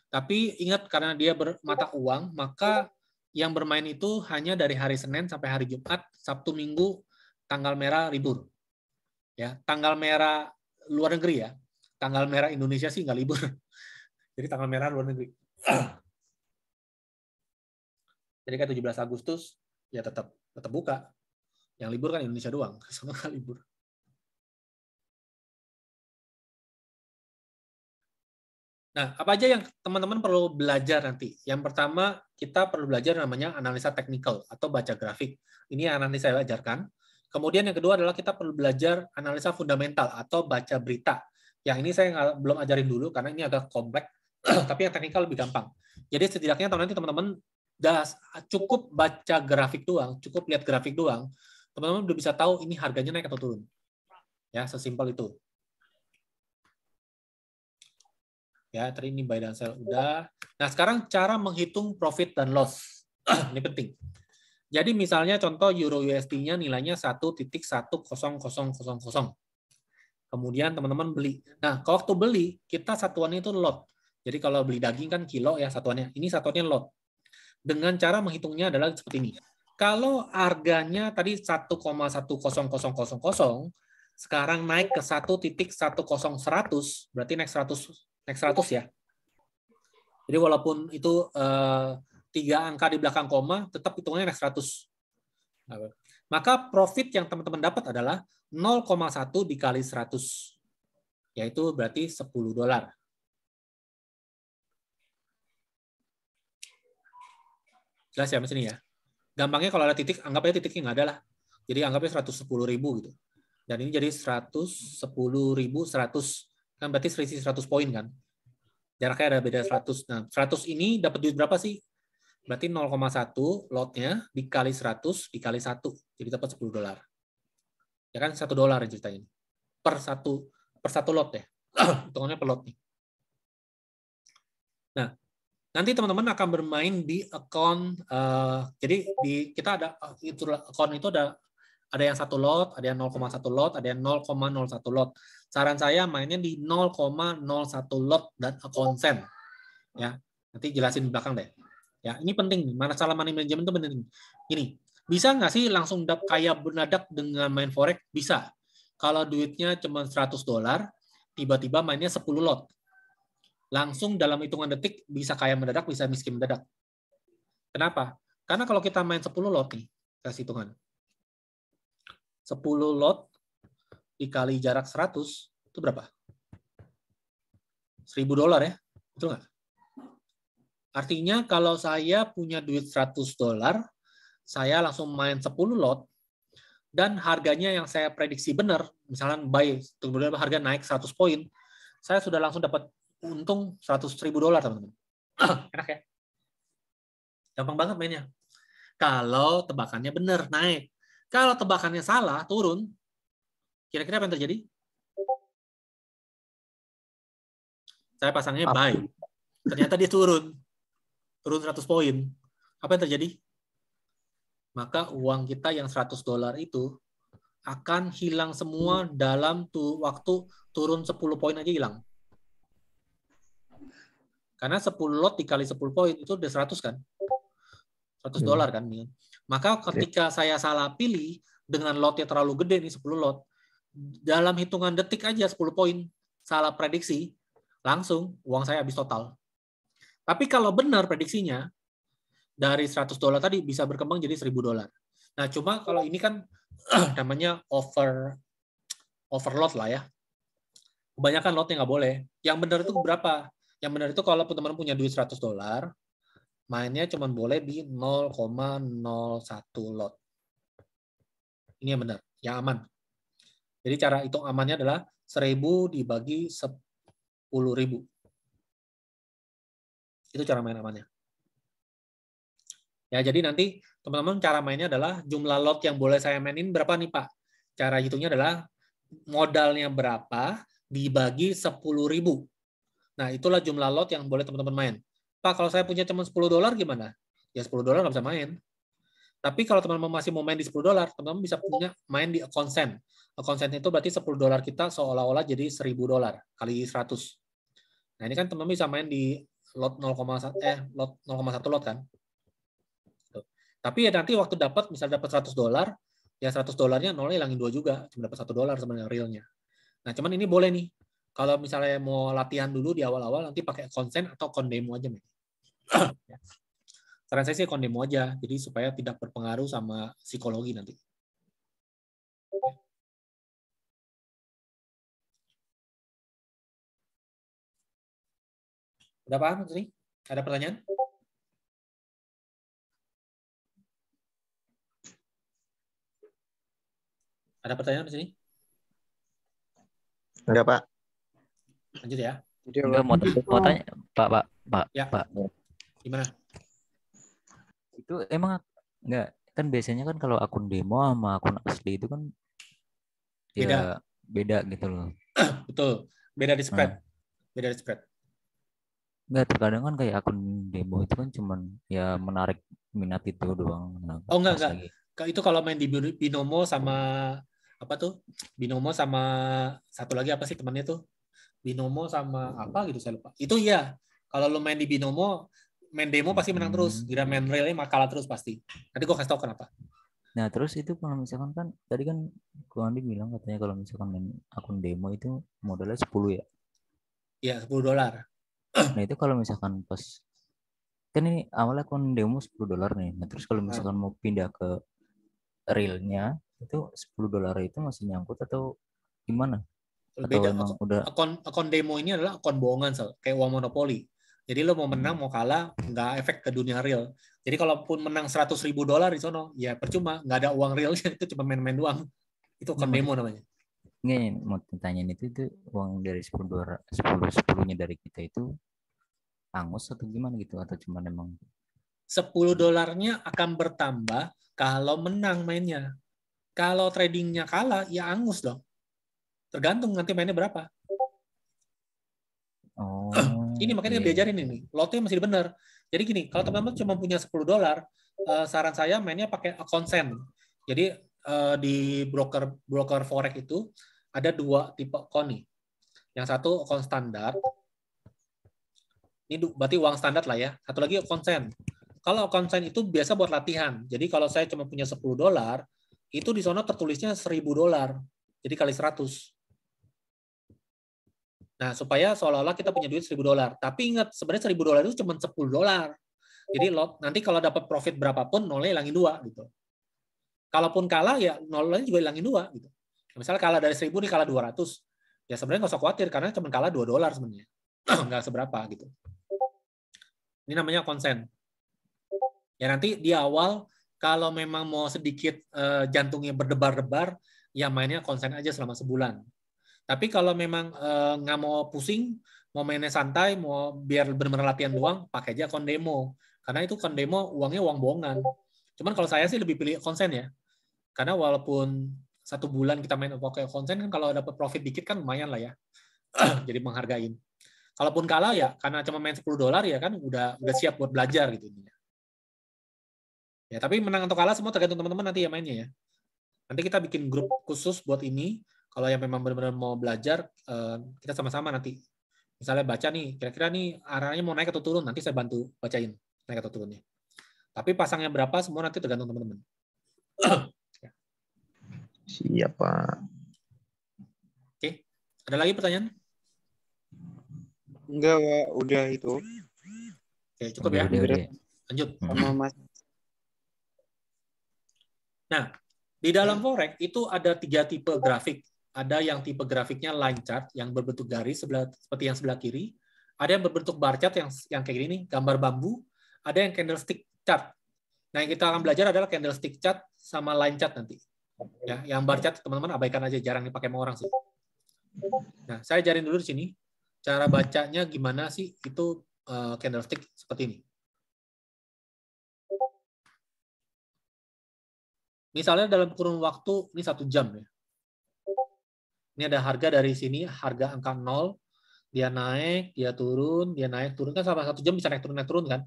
Speaker 1: Tapi ingat, karena dia bermata uang, maka yang bermain itu hanya dari hari Senin sampai hari Jumat, Sabtu, Minggu, tanggal merah libur. Ya, tanggal merah luar negeri ya. tanggal merah Indonesia sih nggak libur. Jadi tanggal merah luar negeri. Jadi kan 17 Agustus ya tetap buka. Yang libur kan Indonesia doang, semua nggak libur. Nah, apa aja yang teman-teman perlu belajar nanti? Yang pertama, kita perlu belajar namanya analisa teknikal atau baca grafik. Ini yang nanti saya ajarkan. Kemudian yang kedua adalah kita perlu belajar analisa fundamental atau baca berita. Yang ini saya belum ajarin dulu karena ini agak kompleks, tapi yang teknikal lebih gampang. Jadi setidaknya nanti teman-teman cukup baca grafik doang, cukup lihat grafik doang, teman-teman udah bisa tahu ini harganya naik atau turun. Ya, sesimpel itu. Ya, tadi ini buy dan sell udah. Nah, sekarang cara menghitung profit dan loss. Ini penting. Jadi misalnya contoh euro USD-nya nilainya 1.10000. Kemudian teman-teman beli. Nah, kalau waktu beli, kita satuannya itu lot. Jadi kalau beli daging kan kilo ya satuannya. Ini satuannya lot. Dengan cara menghitungnya adalah seperti ini. Kalau harganya tadi 1,10000, sekarang naik ke 1.10100, berarti naik 100 ya. Jadi walaupun itu 3 angka di belakang koma, tetap hitungannya naik 100. Maka profit yang teman-teman dapat adalah 0,1 dikali 100. Yaitu berarti $10. Jelas ya, Mas ini ya. Gampangnya kalau ada titik, anggap aja titiknya nggak ada lah. Jadi anggapnya 110.000 gitu. Dan ini jadi 110.100. Kan berarti selisih 100 poin kan. Jaraknya ada beda 100. Nah, 100 ini dapat duit berapa sih? Berarti 0,1 lotnya dikali 100 dikali 1. Jadi dapat $10. Ya kan $1 yang ceritanya. Per satu lot ya. Hitungannya per lot nih. Nah, nanti teman-teman akan bermain di account. Jadi kita ada account itu ada yang 1 lot, ada yang 0,1 lot, ada yang 0,01 lot. Saran saya mainnya di 0,01 lot dan account sen. Ya, nanti jelasin di belakang deh. Ya, ini penting nih. Masalah money management itu penting. Ini bisa nggak sih langsung kaya mendadak dengan main forex? Bisa. Kalau duitnya cuma $100, tiba-tiba mainnya 10 lot. Langsung dalam hitungan detik bisa kaya mendadak, bisa miskin mendadak. Kenapa? Karena kalau kita main 10 lot nih, kasih hitungan. 10 lot dikali jarak 100, itu berapa? $1.000 ya? Betul nggak? Artinya kalau saya punya duit $100, saya langsung main 10 lot, dan harganya yang saya prediksi benar, misalnya buy, kemudian harga naik 100 poin, saya sudah langsung dapat untung $100.000, teman-teman. Enak ya? Gampang banget mainnya. Kalau tebakannya benar, naik. Kalau tebakannya salah, turun. Kira-kira apa yang terjadi? Saya pasangnya buy. Ternyata dia turun. Turun 100 poin. Apa yang terjadi? Maka uang kita yang $100 itu akan hilang semua dalam waktu turun 10 poin aja hilang. Karena 10 lot dikali 10 poin itu udah 100 kan? $100 kan? Maka ketika saya salah pilih dengan lotnya terlalu gede nih 10 lot, dalam hitungan detik aja 10 poin salah prediksi, langsung uang saya habis total. Tapi kalau benar prediksinya, dari $100 tadi bisa berkembang jadi $1.000. Nah, cuma kalau ini kan namanya overload lah ya. Kebanyakan lotnya nggak boleh. Yang benar itu berapa? Yang benar itu kalau teman-teman punya duit $100, mainnya cuma boleh di 0,01 lot. Ini yang benar, yang aman. Jadi cara hitung amannya adalah 1.000 dibagi 10.000. Itu cara main amannya. Ya, jadi nanti teman-teman cara mainnya adalah jumlah lot yang boleh saya mainin berapa nih Pak? Cara hitungnya adalah modalnya berapa dibagi 10.000. Nah, itulah jumlah lot yang boleh teman-teman main. Pak, kalau saya punya cuma $10 gimana? Ya $10 nggak bisa main. Tapi kalau teman-teman masih mau main di $10, teman-teman bisa punya main di account sen. Account sen itu berarti $10 kita seolah-olah jadi $1.000 kali 100. Nah, ini kan teman-teman bisa main di lot 0,1 lot kan. Tapi ya nanti waktu dapat, misal dapat $100, ya $100-nya nolnya hilangin 2 juga, cuma dapat $1 sebenarnya realnya. Nah, cuman ini boleh nih. Kalau misalnya mau latihan dulu di awal-awal, nanti pakai konsen atau kondemo aja. Ya. Saran saya sih kondemo aja, jadi supaya tidak berpengaruh sama psikologi nanti. Udah paham, Mas Ri? Ada pertanyaan? Ada pertanyaan di sini?
Speaker 4: Enggak, Pak.
Speaker 1: Lanjut ya.
Speaker 6: Enggak
Speaker 7: Mau tanya, Pak.
Speaker 1: Ya.
Speaker 7: Pak.
Speaker 1: Gimana?
Speaker 7: Itu emang enggak kan biasanya kan kalau akun demo sama akun asli itu kan ya beda gitu loh.
Speaker 1: Betul. Beda di spread. Beda di spread.
Speaker 7: Enggak, terkadang kan kayak akun demo itu kan cuman ya menarik minat itu doang. Nah,
Speaker 1: Oh enggak.
Speaker 7: lagi.
Speaker 1: Itu kalau main di Binomo sama apa tuh? Binomo sama satu lagi apa sih temannya tuh? Binomo sama apa gitu saya lupa. Itu iya. Kalau lo main di Binomo, main demo pasti menang terus. Gila main realnya makalah terus pasti. Nanti gue kasih tau kenapa.
Speaker 7: Nah, terus itu kalau misalkan kan tadi kan Ko Andi bilang katanya kalau misalkan main akun demo itu modalnya 10 ya.
Speaker 1: Iya, $10.
Speaker 7: Nah, itu kalau misalkan pas kan ini awalnya akun demo $10 nih. Nah, terus kalau misalkan mau pindah ke realnya itu $10 itu masih nyangkut atau gimana?
Speaker 1: Beda.
Speaker 7: Atau emang udah
Speaker 1: Akun demo ini adalah akun bohongan, kayak uang monopoli. Jadi lo mau menang mau kalah nggak efek ke dunia real. Jadi kalaupun menang $100.000 di sono, ya percuma, nggak ada uang realnya, itu cuma main-main doang. Itu akun demo namanya.
Speaker 7: Nggak, mau tanyain itu uang dari 10-nya dari kita itu angus atau gimana gitu, atau cuma memang
Speaker 1: $10 akan bertambah kalau menang mainnya. Kalau tradingnya kalah, ya angus dong. Tergantung nanti mainnya berapa.
Speaker 7: Oh,
Speaker 1: ini makanya diajarin ini. Lotnya masih benar. Jadi gini, kalau teman-teman cuma punya $10, saran saya mainnya pakai konsen. Jadi di broker forex itu ada 2 tipe akun nih. Yang satu akun standar. Ini berarti uang standar lah ya. Satu lagi konsen. Kalau konsen itu biasa buat latihan. Jadi kalau saya cuma punya $10, itu di sana tertulisnya $1.000. Jadi kali 100. Nah, supaya seolah-olah kita punya duit $1.000. Tapi ingat, sebenarnya $1.000 itu cuma $10. Jadi nanti kalau dapat profit berapapun, nolnya hilangin 2 gitu. Kalaupun kalah ya nolnya juga hilangin 2 gitu. Misalnya kalah dari 1.000 nih kalah 200. Ya sebenarnya nggak usah khawatir karena cuma kalah $2 sebenarnya. Nggak seberapa gitu. Ini namanya konsen. Ya nanti di awal kalau memang mau sedikit jantungnya berdebar-debar, ya mainnya konsen aja selama sebulan. Tapi kalau memang nggak mau pusing, mau mainnya santai, mau biar benar-benar latihan doang, pakai aja akun demo. Karena itu akun demo uangnya uang bohongan. Cuman kalau saya sih lebih pilih konsen ya. Karena walaupun 1 bulan kita main pakai konsen kan kalau dapat profit dikit kan lumayan lah ya. Jadi menghargain. Kalaupun kalah ya karena cuma main $10 ya kan udah siap buat belajar gitu. Ya, tapi menang atau kalah semua tergantung teman-teman nanti ya mainnya ya. Nanti kita bikin grup khusus buat ini. Kalau yang memang benar-benar mau belajar, kita sama-sama nanti. Misalnya baca nih, kira-kira nih arahnya mau naik atau turun, nanti saya bantu bacain naik atau turunnya. Tapi pasangnya berapa, semua nanti tergantung teman-teman.
Speaker 4: Siap, Pak.
Speaker 1: Oke, ada lagi pertanyaan?
Speaker 6: Enggak, Pak. Udah itu.
Speaker 1: Oke, cukup ya.
Speaker 7: udah.
Speaker 1: Lanjut.
Speaker 6: Sama Mas.
Speaker 1: Nah, di dalam forex itu ada 3 tipe grafik. Ada yang tipe grafiknya line chart yang berbentuk garis seperti yang sebelah kiri. Ada yang berbentuk bar chart yang kayak gini, gambar bambu. Ada yang candlestick chart. Nah, yang kita akan belajar adalah candlestick chart sama line chart nanti. Ya, yang bar chart teman-teman abaikan aja, jarang dipakai sama orang sih. Nah, saya ajarin dulu di sini cara bacanya gimana sih itu candlestick seperti ini. Misalnya dalam kurun waktu ini 1 jam ya. Ini ada harga dari sini, harga angka 0, dia naik, dia turun, dia naik, turun kan selama 1 jam bisa naik turun kan.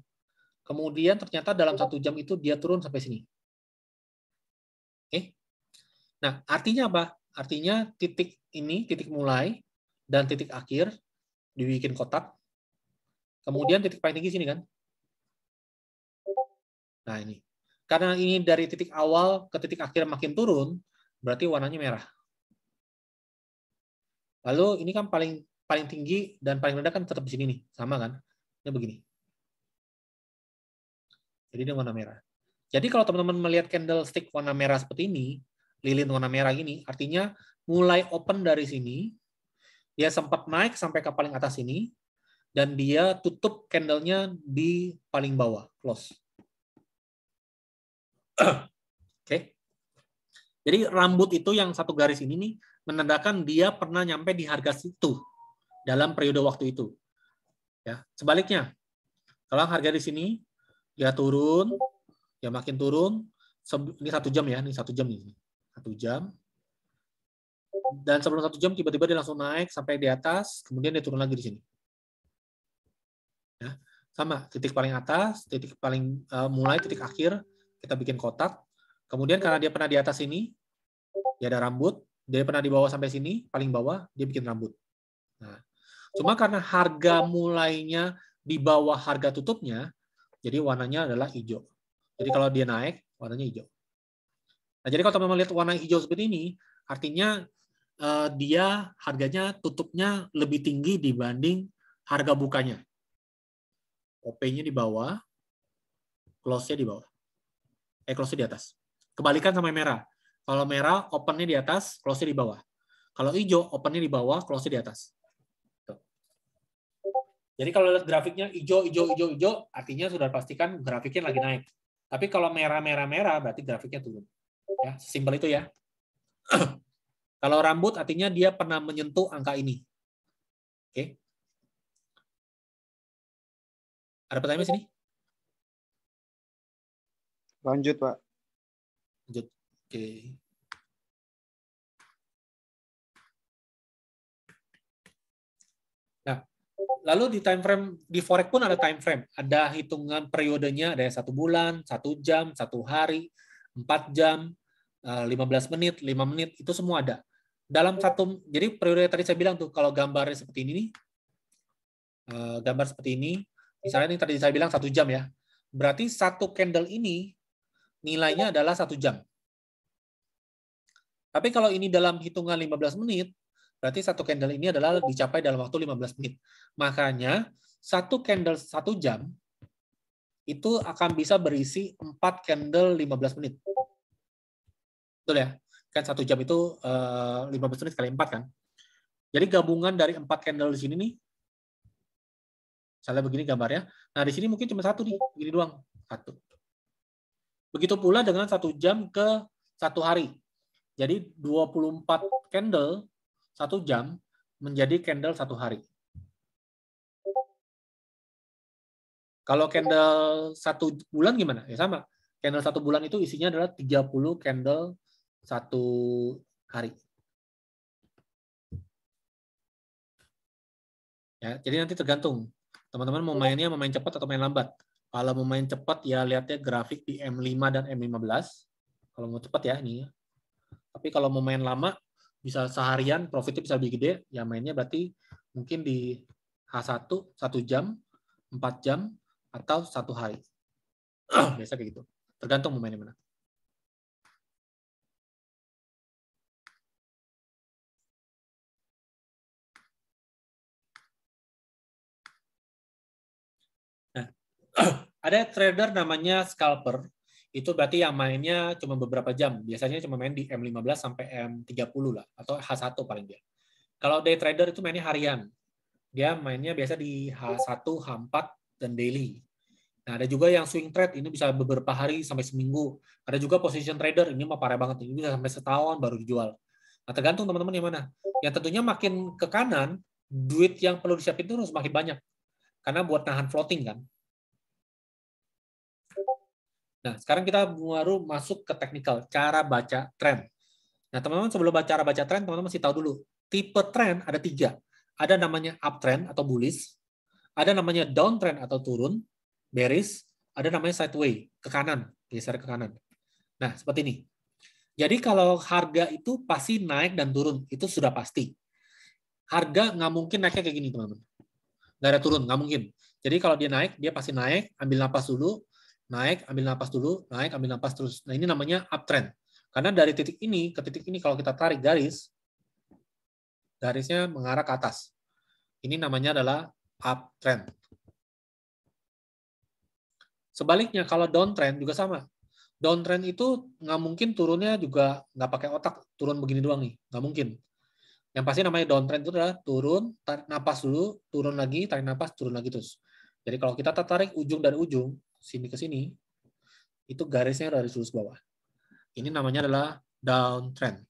Speaker 1: Kemudian ternyata dalam 1 jam itu dia turun sampai sini. Oke. Nah, artinya apa? Artinya titik ini, titik mulai dan titik akhir dibikin kotak. Kemudian titik paling tinggi sini kan. Nah, ini. Karena ini dari titik awal ke titik akhir makin turun, berarti warnanya merah. Lalu ini kan paling paling tinggi dan paling rendah kan tetap di sini nih, sama kan? Ini begini. Jadi ini warna merah. Jadi kalau teman-teman melihat candlestick warna merah seperti ini, lilin warna merah ini, artinya mulai open dari sini, dia sempat naik sampai ke paling atas ini, dan dia tutup candlenya di paling bawah, close. Oke. Jadi rambut itu yang satu garis ini nih, menandakan dia pernah nyampe di harga situ dalam periode waktu itu. Ya, sebaliknya, kalau harga di sini dia turun, ya makin turun. Ini 1 jam ya, ini 1 jam nih, 1 jam. Dan sebelum 1 jam tiba-tiba dia langsung naik sampai di atas, kemudian dia turun lagi di sini. Ya, sama, titik paling atas, titik paling mulai, titik akhir kita bikin kotak. Kemudian karena dia pernah di atas sini, dia ada rambut. Dia pernah di bawah sampai sini, paling bawah dia bikin rambut. Nah, cuma karena harga mulainya di bawah harga tutupnya, jadi warnanya adalah hijau. Jadi kalau dia naik, warnanya hijau. Nah, jadi kalau teman-teman lihat warna hijau seperti ini, artinya dia harganya tutupnya lebih tinggi dibanding harga bukanya. OP-nya di bawah, close-nya di bawah. Close-nya di atas. Kebalikan sama merah. Kalau merah, open-nya di atas, close-nya di bawah. Kalau hijau, open-nya di bawah, close-nya di atas. Jadi kalau lihat grafiknya hijau, artinya sudah pastikan grafiknya lagi naik. Tapi kalau merah, berarti grafiknya turun. Ya, simpel itu ya. Kalau rambut, artinya dia pernah menyentuh angka ini. Oke. Ada pertanyaan di sini?
Speaker 6: Lanjut, Pak.
Speaker 1: Lanjut. Oke. Nah, lalu di time frame di forex pun ada time frame, ada hitungan periodenya, ada 1 bulan, 1 jam, 1 hari, 4 jam, 15 menit, 5 menit, itu semua ada. Dalam satu, jadi periode tadi saya bilang tuh, kalau gambarnya seperti ini nih, gambar seperti ini, misalnya ini tadi saya bilang 1 jam ya, berarti satu candle ini nilainya adalah 1 jam. Tapi kalau ini dalam hitungan 15 menit, berarti satu candle ini adalah dicapai dalam waktu 15 menit. Makanya, satu candle 1 jam, itu akan bisa berisi 4 candle 15 menit. Betul ya? Kan 1 jam itu 15 menit kali 4 kan? Jadi gabungan dari 4 candle di sini nih, misalnya begini gambarnya, nah di sini mungkin cuma 1 nih, begini doang. 1. Begitu pula dengan 1 jam ke 1 hari. Jadi 24 candle 1 jam menjadi candle 1 hari. Kalau candle 1 bulan gimana? Ya sama. Candle 1 bulan itu isinya adalah 30 candle 1 hari. Ya, jadi nanti tergantung. Teman-teman mau mainnya mau main cepat atau main lambat. Kalau mau main cepat ya lihatnya grafik di M5 dan M15. Kalau mau cepat ya ini. Tapi kalau mau main lama, bisa seharian, profitnya bisa lebih gede, ya mainnya berarti mungkin di H1, 1 jam, 4 jam, atau 1 hari. Biasa kayak gitu. Tergantung mau main di mana. Nah, ada trader namanya scalper. Itu berarti yang mainnya cuma beberapa jam. Biasanya cuma main di M15 sampai M30 lah, atau H1 paling dia. Kalau day trader itu mainnya harian. Dia mainnya biasa di H1, H4, dan daily. Nah, ada juga yang swing trade, ini bisa beberapa hari sampai seminggu. Ada juga position trader, ini mah parah banget. Ini bisa sampai setahun baru dijual. Nah, tergantung teman-teman yang mana. Yang tentunya makin ke kanan, duit yang perlu disiapin itu harus makin banyak. Karena buat nahan floating kan. Nah, sekarang kita baru masuk ke technical, cara baca tren. Nah, teman-teman sebelum cara baca tren, teman-teman mesti tahu dulu. Tipe tren ada 3. Ada namanya uptrend atau bullish, ada namanya downtrend atau turun, bearish, ada namanya sideway, ke kanan, geser ke kanan. Nah, seperti ini. Jadi kalau harga itu pasti naik dan turun, itu sudah pasti. Harga nggak mungkin naiknya kayak gini, teman-teman. Nggak ada turun, nggak mungkin. Jadi kalau dia naik, dia pasti naik, ambil napas dulu, naik, ambil napas dulu, naik, ambil napas terus. Nah, ini namanya uptrend. Karena dari titik ini ke titik ini, kalau kita tarik garis, garisnya mengarah ke atas. Ini namanya adalah uptrend. Sebaliknya kalau downtrend juga sama. Downtrend itu nggak mungkin turunnya juga nggak pakai otak, turun begini doang nih, nggak mungkin. Yang pasti namanya downtrend itu adalah turun, tarik napas dulu, turun lagi, tarik napas, turun lagi terus. Jadi kalau kita tarik ujung dari ujung, sini ke sini, itu garisnya dari lurus bawah. Ini namanya adalah downtrend.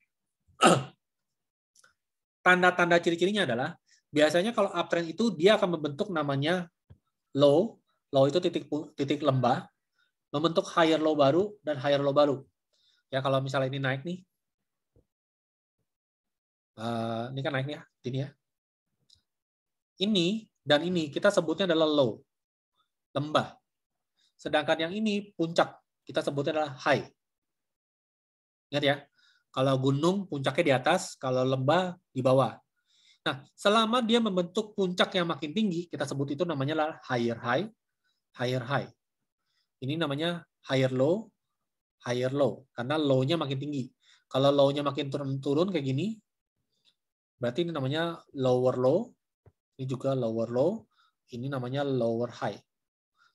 Speaker 1: Tanda-tanda ciri-cirinya adalah, biasanya kalau uptrend itu dia akan membentuk namanya low. Low itu titik lembah, membentuk higher low baru dan higher low baru. Ya kalau misalnya ini naik nih, ini kan naik nih ya, ini ya. Ini dan ini kita sebutnya adalah low, lembah. Sedangkan yang ini puncak, kita sebutnya adalah high. Ingat ya, kalau gunung puncaknya di atas, kalau lembah di bawah. Nah, selama dia membentuk puncak yang makin tinggi, kita sebut itu namanya adalah higher high, higher high. Ini namanya higher low, karena low-nya makin tinggi. Kalau low-nya makin turun kayak gini, berarti ini namanya lower low, ini juga lower low, ini namanya lower high.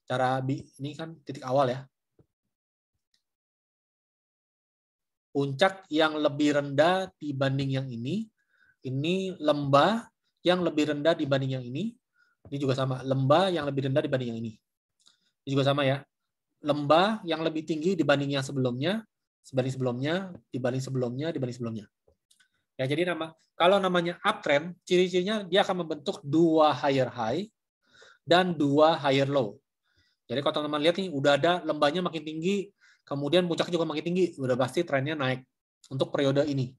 Speaker 1: Cara ini kan titik awal ya. Puncak yang lebih rendah dibanding yang ini lembah yang lebih rendah dibanding yang ini juga sama, lembah yang lebih rendah dibanding yang ini juga sama ya, lembah yang lebih tinggi dibanding yang sebelumnya, dibanding sebelumnya. Ya, jadi kalau namanya uptrend, ciri-cirinya dia akan membentuk 2 higher high dan 2 higher low. Jadi kalau teman-teman lihat nih, udah ada lembahnya makin tinggi, kemudian puncaknya juga makin tinggi, udah pasti trennya naik untuk periode ini.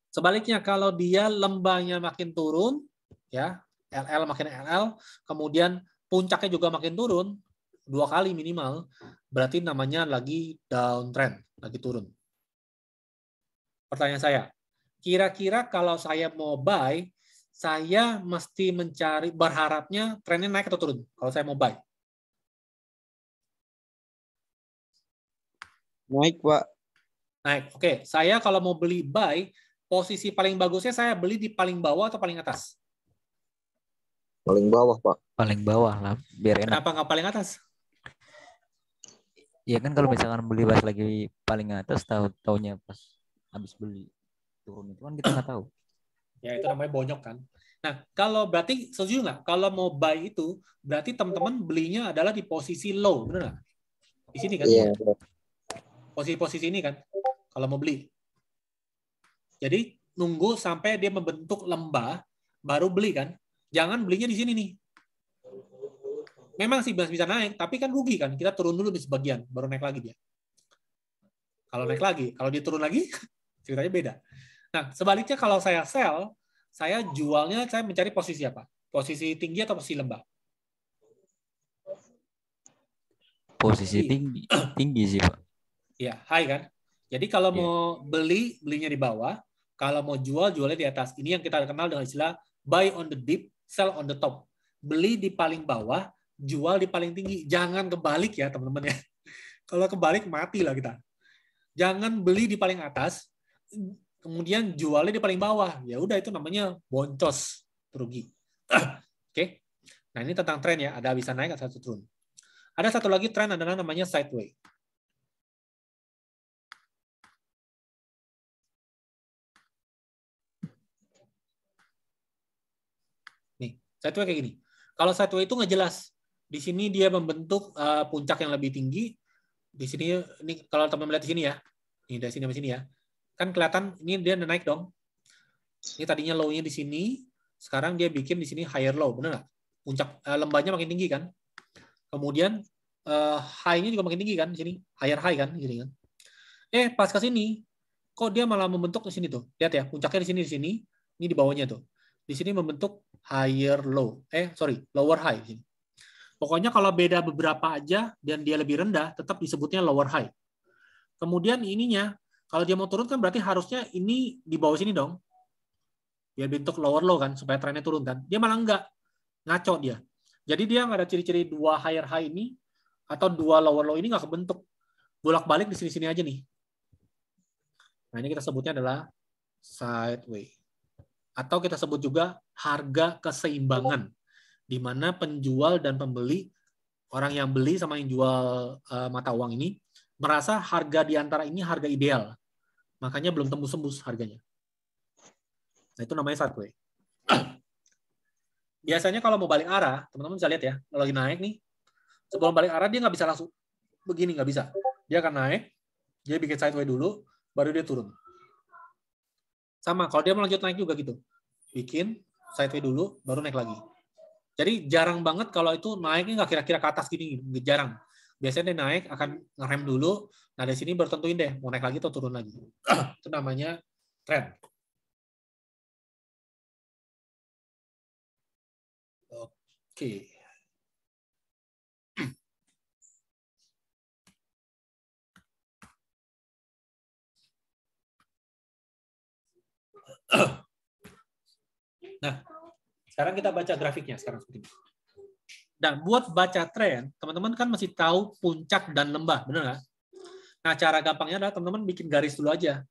Speaker 1: Sebaliknya kalau dia lembahnya makin turun, ya LL makin LL, kemudian puncaknya juga makin turun, 2 kali minimal, berarti namanya lagi downtrend, lagi turun. Pertanyaan saya, kira-kira kalau saya mau buy, saya mesti berharapnya trennya naik atau turun kalau saya mau buy?
Speaker 6: Naik, Pak.
Speaker 1: Naik. Oke, saya kalau mau beli buy, posisi paling bagusnya saya beli di paling bawah atau paling atas?
Speaker 4: Paling bawah, Pak.
Speaker 7: Paling bawah lah, biar enak.
Speaker 1: Kenapa nggak paling atas?
Speaker 7: Ya kan kalau misalkan beli pas lagi paling atas, taunya pas habis beli turun itu kan kita nggak tahu.
Speaker 1: Ya itu namanya bonyok kan. Nah kalau berarti setuju nggak? Kalau mau buy itu berarti teman-teman belinya adalah di posisi low, benar nggak? Di sini kan?
Speaker 4: Iya.
Speaker 1: Posisi ini kan? Kalau mau beli. Jadi nunggu sampai dia membentuk lembah, baru beli kan? Jangan belinya di sini nih. Memang sih bisa naik, tapi kan rugi kan? Kita turun dulu di sebagian, baru naik lagi dia. Kalau naik lagi, kalau dia turun lagi, ceritanya beda. Nah, sebaliknya kalau saya sell, saya jualnya, saya mencari posisi apa? Posisi tinggi atau posisi lembah?
Speaker 7: Posisi tinggi sih, Pak.
Speaker 1: Iya, high kan? Jadi kalau mau belinya di bawah, kalau mau jualnya di atas. Ini yang kita kenal dengan istilah buy on the dip, sell on the top. Beli di paling bawah, jual di paling tinggi. Jangan kebalik ya, teman-teman ya. Kalau kebalik, mati lah kita. Jangan beli di paling atas, kemudian jualnya di paling bawah. Ya udah, itu namanya boncos, rugi. Oke. Nah, ini tentang tren ya. Ada bisa naik, ada satu turun. Ada satu lagi tren adalah namanya sideways. Nih, sideways kayak gini. Kalau sideways itu nggak jelas. Di sini dia membentuk puncak yang lebih tinggi. Di sini, ini kalau teman melihat di sini ya. Ini dari sini sampai sini ya. Kan kelihatan ini dia naik dong. Ini tadinya low-nya di sini, sekarang dia bikin di sini higher low, benar nggak? Puncak lembahnya makin tinggi kan? Kemudian high-nya juga makin tinggi kan di sini, higher high kan di sini kan. Pas ke sini, kok dia malah membentuk di sini tuh. Lihat ya, puncaknya di sini, ini di bawahnya tuh. Di sini membentuk higher low. Lower high di sini. Pokoknya kalau beda beberapa aja dan dia lebih rendah, tetap disebutnya lower high. Kemudian ininya, kalau dia mau turun kan berarti harusnya ini di bawah sini dong. Biar bentuk lower low kan, supaya trennya turun kan. Dia malah enggak. Ngaco dia. Jadi dia nggak ada ciri-ciri 2 higher high ini, atau 2 lower low ini nggak kebentuk. Bolak-balik di sini-sini aja nih. Nah ini kita sebutnya adalah sideways. Atau kita sebut juga harga keseimbangan, di mana penjual dan pembeli, orang yang beli sama yang jual mata uang ini, merasa harga di antara ini harga ideal. Makanya belum tembus-tembus harganya. Nah, itu namanya sideways. Biasanya kalau mau balik arah, teman-teman bisa lihat ya, kalau lagi naik nih, sebelum balik arah dia nggak bisa langsung begini, nggak bisa. Dia akan naik, dia bikin sideways dulu, baru dia turun. Sama, kalau dia mau lanjut naik juga gitu. Bikin sideways dulu, baru naik lagi. Jadi jarang banget kalau itu naiknya nggak kira-kira ke atas gini, jarang. Biasanya dia naik, akan ngerem dulu, nah dari sini baru tentuin deh, mau naik lagi atau turun lagi. Itu namanya trend. Oke. Nah, sekarang kita baca grafiknya sekarang seperti ini. Dan buat baca tren, teman-teman kan masih tahu puncak dan lembah, benar nggak? Nah, cara gampangnya adalah teman-teman bikin garis dulu aja.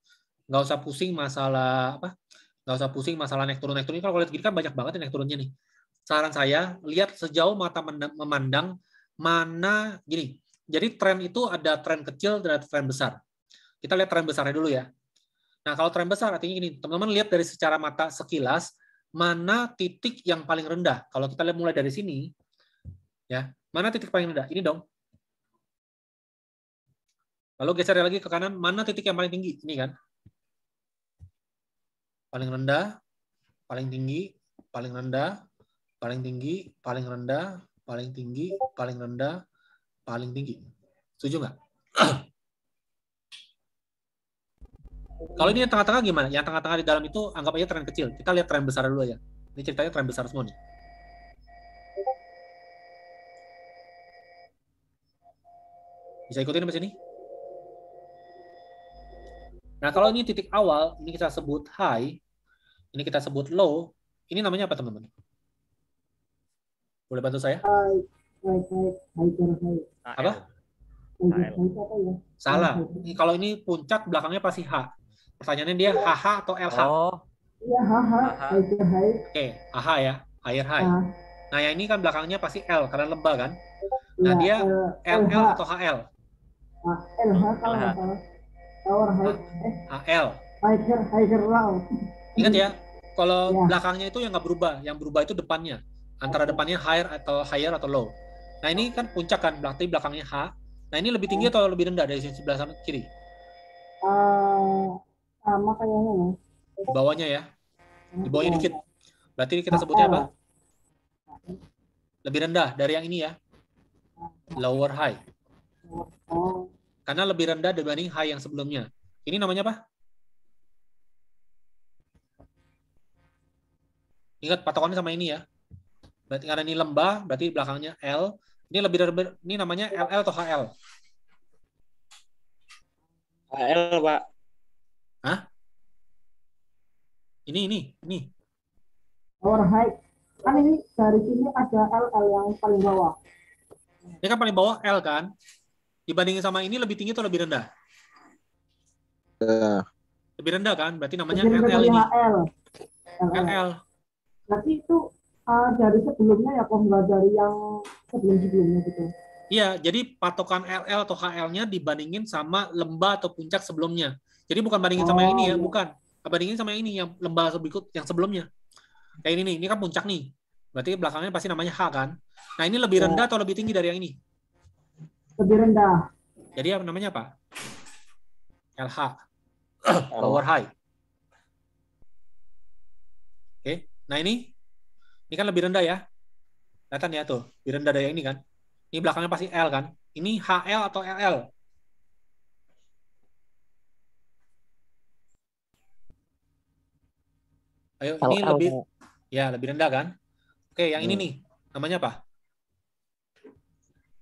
Speaker 1: Nggak usah pusing masalah apa? Nggak usah pusing masalah naik turun. Naik turun kalau lihat gini kan banyak banget naik turunnya nih. Saran saya, lihat sejauh mata memandang mana gini. Jadi tren itu ada tren kecil dan ada tren besar. Kita lihat tren besarnya dulu ya. Nah, kalau tren besar artinya gini, teman-teman lihat dari secara mata sekilas, mana titik yang paling rendah. Kalau kita lihat mulai dari sini, ya, mana titik paling rendah? Ini dong. Lalu geser lagi ke kanan, mana titik yang paling tinggi? Ini kan. Paling rendah, paling tinggi, paling rendah, paling tinggi, paling rendah, paling tinggi, paling rendah, paling tinggi. Setuju nggak? Kalau ini yang tengah-tengah gimana? Yang tengah-tengah di dalam itu anggap aja tren kecil. Kita lihat tren besar dulu ya. Ini ceritanya tren besar semua nih. Bisa ikutin sampai sini? Nah, kalau ini titik awal, ini kita sebut high, ini kita sebut low, ini namanya apa, teman-teman? Boleh bantu saya? Apa? Salah. Ini kalau ini puncak, belakangnya pasti H. Pertanyaannya dia HH atau LH?
Speaker 7: Oh.
Speaker 5: Iya,
Speaker 1: Oke, HH ya, higher high. Nah, yang ini kan belakangnya pasti L, karena lembah kan? Nah, dia LL atau HL?
Speaker 5: LH kalau nggak salah. Tower high.
Speaker 1: HL.
Speaker 5: Higher round.
Speaker 1: Ingat ya, kalau belakangnya itu yang nggak berubah, yang berubah itu depannya. Antara depannya higher atau low. Nah, ini kan puncak kan, berarti belakangnya H. Nah, ini lebih tinggi atau lebih rendah dari sebelah sana kiri?
Speaker 5: Sama kayaknya ya.
Speaker 1: Di bawahnya ya. Di bawahnya dikit. Berarti kita sebutnya apa? Lebih rendah dari yang ini ya. Lower high. Karena lebih rendah dibanding high yang sebelumnya. Ini namanya apa? Ingat patokannya sama ini ya. Berarti karena ini lembah, berarti belakangnya L. Ini ini namanya LL atau HL?
Speaker 4: HL, Pak.
Speaker 1: Hah? Ini.
Speaker 5: Tower high. Kan ini dari sini ada LL yang paling bawah.
Speaker 1: Ini kan paling bawah L kan? Dibandingin sama ini lebih tinggi atau lebih rendah? Lebih rendah kan? Berarti namanya LL ini. LL.
Speaker 5: Berarti itu dari sebelumnya ya, kok nggak dari yang sebelum-sebelumnya gitu.
Speaker 1: Iya, jadi patokan LL atau HL-nya dibandingin sama lembah atau puncak sebelumnya. Jadi bukan bandingin sama yang ini ya, bukan. Bandingin sama yang ini, yang lembah berikut, yang sebelumnya. Kayak ini kan puncak nih. Berarti belakangnya pasti namanya H kan. Nah, ini lebih rendah atau lebih tinggi dari yang ini?
Speaker 5: Lebih rendah.
Speaker 1: Jadi namanya apa? LH. Lower high. Oke. Nah, ini kan lebih rendah ya. Kelihatan ya tuh, lebih rendah dari yang ini kan. Ini belakangnya pasti L kan. Ini HL atau LL? Ayo, ini lebih rendah kan? Oke, yang ini nih, namanya apa?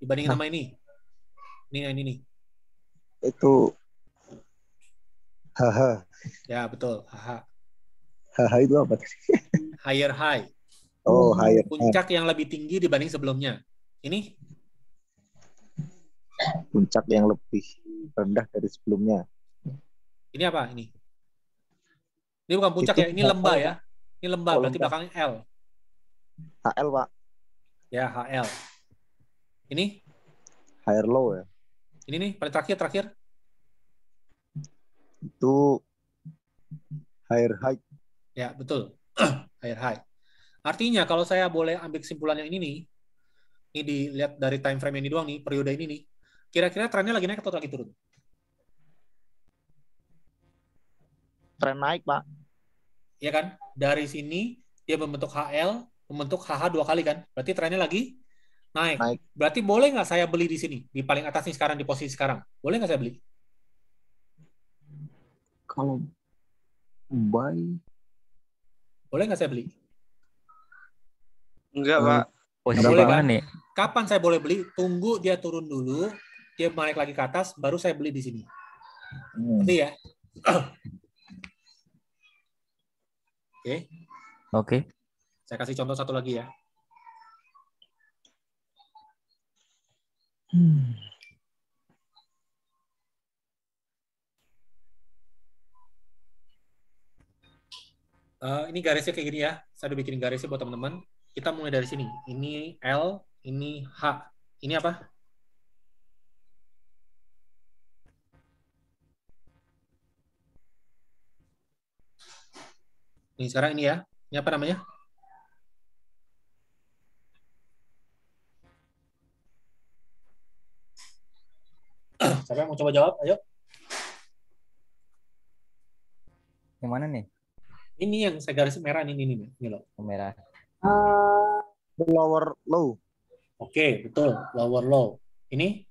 Speaker 1: Dibandingin sama ini. Ini nih.
Speaker 4: Itu HH.
Speaker 1: Ya, betul, HH.
Speaker 4: HH itu apa?
Speaker 1: Higher high.
Speaker 4: Oh, higher.
Speaker 1: Puncak yang lebih tinggi dibanding sebelumnya. Ini?
Speaker 4: Puncak yang lebih rendah dari sebelumnya.
Speaker 1: Ini apa? Ini bukan puncak ya, ini lembah ya. Ini lembah, berarti belakangnya L.
Speaker 4: HL, Pak.
Speaker 1: Ya, HL. Ini?
Speaker 4: Higher low ya.
Speaker 1: Ini nih, paling terakhir.
Speaker 4: Itu higher high.
Speaker 1: Ya, betul. Higher high. Artinya kalau saya boleh ambil kesimpulan yang ini dilihat dari time frame ini doang nih, periode ini nih, kira-kira trennya lagi naik atau lagi turun?
Speaker 4: Tren naik, Pak.
Speaker 1: Iya kan? Dari sini dia membentuk HL, membentuk HH 2 kali kan? Berarti trennya lagi naik.
Speaker 4: Naik.
Speaker 1: Berarti boleh nggak saya beli di sini? Di paling atas nih sekarang, di posisi sekarang. Boleh nggak saya beli?
Speaker 4: Kalau buy,
Speaker 1: Boleh nggak saya beli?
Speaker 6: Enggak,
Speaker 4: Hmm.
Speaker 6: Pak.
Speaker 7: Posisi
Speaker 1: Boleh
Speaker 7: mana
Speaker 1: kan?
Speaker 7: nih?
Speaker 1: Kapan saya boleh beli? Tunggu dia turun dulu, dia naik lagi ke atas, baru saya beli di sini. Ngerti ya? Oke,
Speaker 7: Oke.
Speaker 1: saya kasih contoh satu lagi ya. Ini garisnya kayak gini ya. Saya udah bikin garisnya buat teman-teman. Kita mulai dari sini. Ini L, ini H. Ini apa? Ini sekarang ini ya. Ini apa namanya? Siapa yang mau coba jawab? Ayo.
Speaker 7: Yang mana nih?
Speaker 1: Ini yang saya garis merah ini loh.
Speaker 7: Merah.
Speaker 4: lower low.
Speaker 1: Oke, betul. Lower low. Ini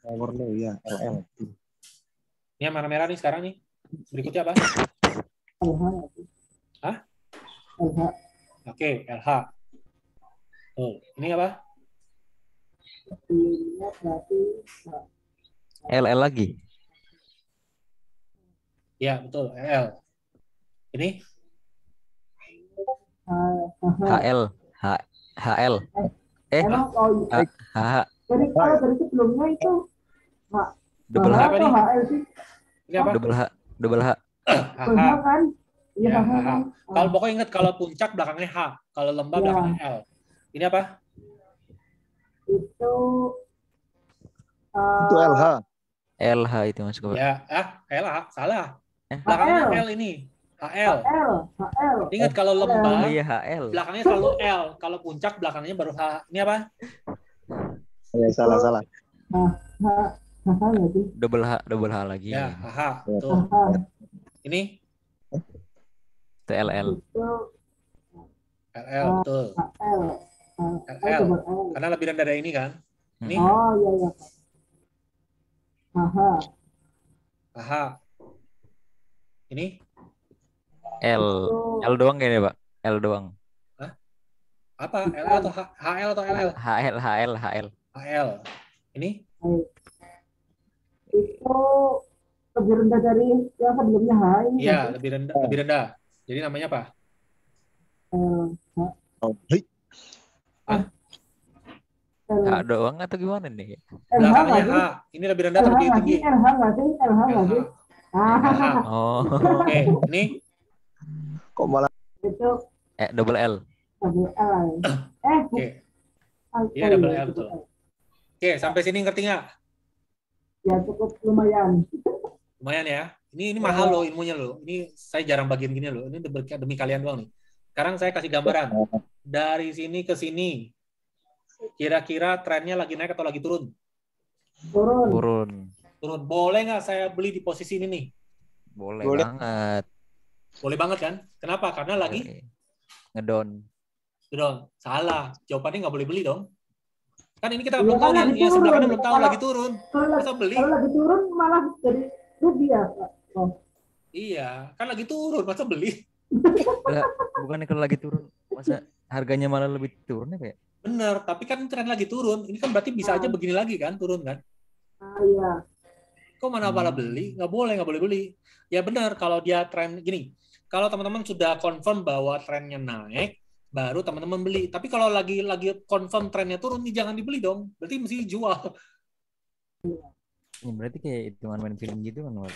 Speaker 4: Lower low ya, LL.
Speaker 1: ini yang merah-merah nih sekarang nih. Berikutnya apa?
Speaker 5: LH.
Speaker 1: Hah?
Speaker 5: LH.
Speaker 1: Oke, LH. Oh, ini apa?
Speaker 5: Ini berarti
Speaker 7: LL lagi.
Speaker 1: Ya, betul. LL. Ini
Speaker 7: HL. HL.
Speaker 5: emang
Speaker 7: HH.
Speaker 5: jadi kalau dari sebelumnya itu
Speaker 7: Double H.
Speaker 1: Apa nih?
Speaker 5: HL sih
Speaker 1: Ini apa?
Speaker 7: Double H. Double H.
Speaker 5: HH
Speaker 1: HH.
Speaker 5: kan iya
Speaker 1: Ya,
Speaker 5: HH
Speaker 1: HH.
Speaker 5: kan
Speaker 1: Kalau pokoknya ingat kalau puncak belakangnya H, kalau lembah
Speaker 5: Ya.
Speaker 1: belakangnya L. Ini apa?
Speaker 5: itu
Speaker 4: Itu LH.
Speaker 7: LH itu masuk ke
Speaker 1: Ya, LH, salah.
Speaker 7: Eh?
Speaker 1: Belakangnya
Speaker 5: HL.
Speaker 1: L ini. HL.
Speaker 5: HL
Speaker 1: Ingat kalau
Speaker 7: Oh
Speaker 1: lembah
Speaker 7: iya HL.
Speaker 1: belakangnya selalu L, kalau puncak belakangnya baru H. Ini apa?
Speaker 4: Ya, salah.
Speaker 5: HH ya sih
Speaker 7: Double H lagi.
Speaker 1: Ya, HH. Tuh.
Speaker 5: HH
Speaker 1: Ini
Speaker 7: Itu LL.
Speaker 5: itu
Speaker 1: LL, betul.
Speaker 5: HL
Speaker 1: LL.
Speaker 5: double L.
Speaker 1: Karena lebih rendah dari ini kan. Ini
Speaker 5: Oh iya HH
Speaker 1: HH. Ini
Speaker 7: L. L doang kayaknya, Pak. L doang.
Speaker 1: apa? LL atau HL atau LL?
Speaker 7: HL.
Speaker 1: HL. Ini
Speaker 5: itu lebih rendah dari yang sebelumnya H ini
Speaker 1: iya, lebih rendah. Jadi namanya apa?
Speaker 4: Oh, hei.
Speaker 7: H doang atau gimana nih?
Speaker 1: Belakangnya H. Ini lebih rendah atau lebih tinggi?
Speaker 5: LH nggak sih LH nggak sih
Speaker 1: LH.
Speaker 7: Oh.
Speaker 1: Oke, ini
Speaker 4: Kok malah
Speaker 5: itu
Speaker 7: Double L.
Speaker 5: double L
Speaker 1: oke. Iya, double L, betul. Oke, sampai sini ngerti nggak?
Speaker 5: ya cukup lumayan
Speaker 1: Lumayan ya. Ini mahal loh ilmunya loh. Ini saya jarang bagian gini loh. Ini demi kalian doang nih. Sekarang saya kasih gambaran. Dari sini ke sini. Kira-kira trennya lagi naik atau lagi turun?
Speaker 5: turun
Speaker 1: Turun. Boleh nggak saya beli di posisi ini nih?
Speaker 7: Boleh
Speaker 4: Boleh.
Speaker 7: banget.
Speaker 1: Boleh banget kan? Kenapa? Karena lagi
Speaker 7: Ngedon.
Speaker 1: turun. Salah. Jawabannya nggak boleh beli dong. Kan ini kita
Speaker 5: Iya,
Speaker 1: belum tahu
Speaker 5: kan
Speaker 1: nih.
Speaker 5: lagi
Speaker 1: Yang sebelah
Speaker 5: turun.
Speaker 1: kanan belum tahu
Speaker 5: Kalau-
Speaker 1: lagi turun. Masa beli?
Speaker 5: kalau lagi turun malah jadi rugi ya oh.
Speaker 1: Iya. Kan lagi turun. Masa beli?
Speaker 7: Enggak, bukannya kalau lagi turun masa harganya malah lebih turun ya, Pak?
Speaker 1: Bener. Tapi kan tren lagi turun. Ini kan berarti bisa aja begini lagi kan? Turun kan?
Speaker 5: Iya
Speaker 1: Kok mana malah beli? Nggak boleh beli. Ya benar, kalau dia tren gini, kalau teman-teman sudah confirm bahwa trennya naik, baru teman-teman beli. Tapi kalau lagi confirm trennya turun, nih jangan dibeli dong. Berarti mesti jual.
Speaker 7: Ini berarti kayak hitungan main film gitu kan, Pak?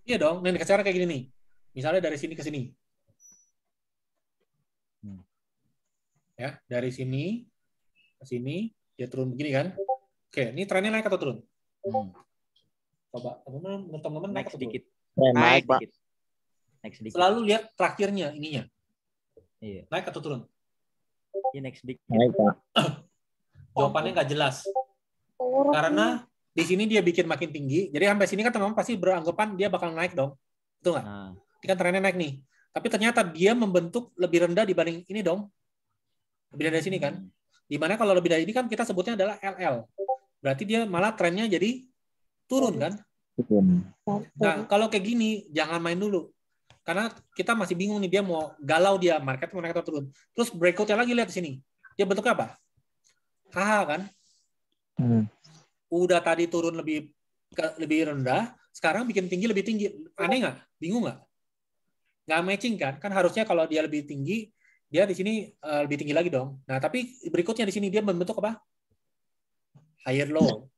Speaker 1: Iya dong. Nah, sekarang kayak gini nih. Misalnya dari sini ke sini.
Speaker 7: Hmm.
Speaker 1: Ya, dari sini ke sini dia turun begini kan? Oke, ini trennya naik atau turun? Coba teman-teman, menurut teman-teman naik
Speaker 7: Naik
Speaker 1: atau turun?
Speaker 7: sedikit.
Speaker 4: Naik, Pak.
Speaker 7: Naik sedikit.
Speaker 1: Selalu lihat terakhirnya ininya.
Speaker 7: Iya.
Speaker 1: Naik atau turun?
Speaker 7: Iya, naik sedikit.
Speaker 4: Naik, Pak.
Speaker 1: Jawabannya nggak jelas. Karena di sini dia bikin makin tinggi. Jadi sampai sini kan teman-teman pasti beranggapan dia bakal naik dong. Betul nggak?
Speaker 7: Nah,
Speaker 1: Ini kan trennya naik nih. Tapi ternyata dia membentuk lebih rendah dibanding ini dong. Lebih dari sini kan. Dimana kalau lebih dari ini kan kita sebutnya adalah LL. Berarti dia malah trennya jadi turun kan. Nah, kalau kayak gini jangan main dulu. Karena kita masih bingung nih dia mau galau dia market mau naik atau turun. Terus breakout-nya lagi lihat di sini. Dia bentuknya apa? HH kan. Udah tadi turun lebih rendah, sekarang bikin tinggi lebih tinggi. Aneh nggak? Bingung nggak? Nggak matching kan? Kan harusnya kalau dia lebih tinggi, dia di sini lebih tinggi lagi dong. Nah, tapi berikutnya di sini dia membentuk apa? Higher low.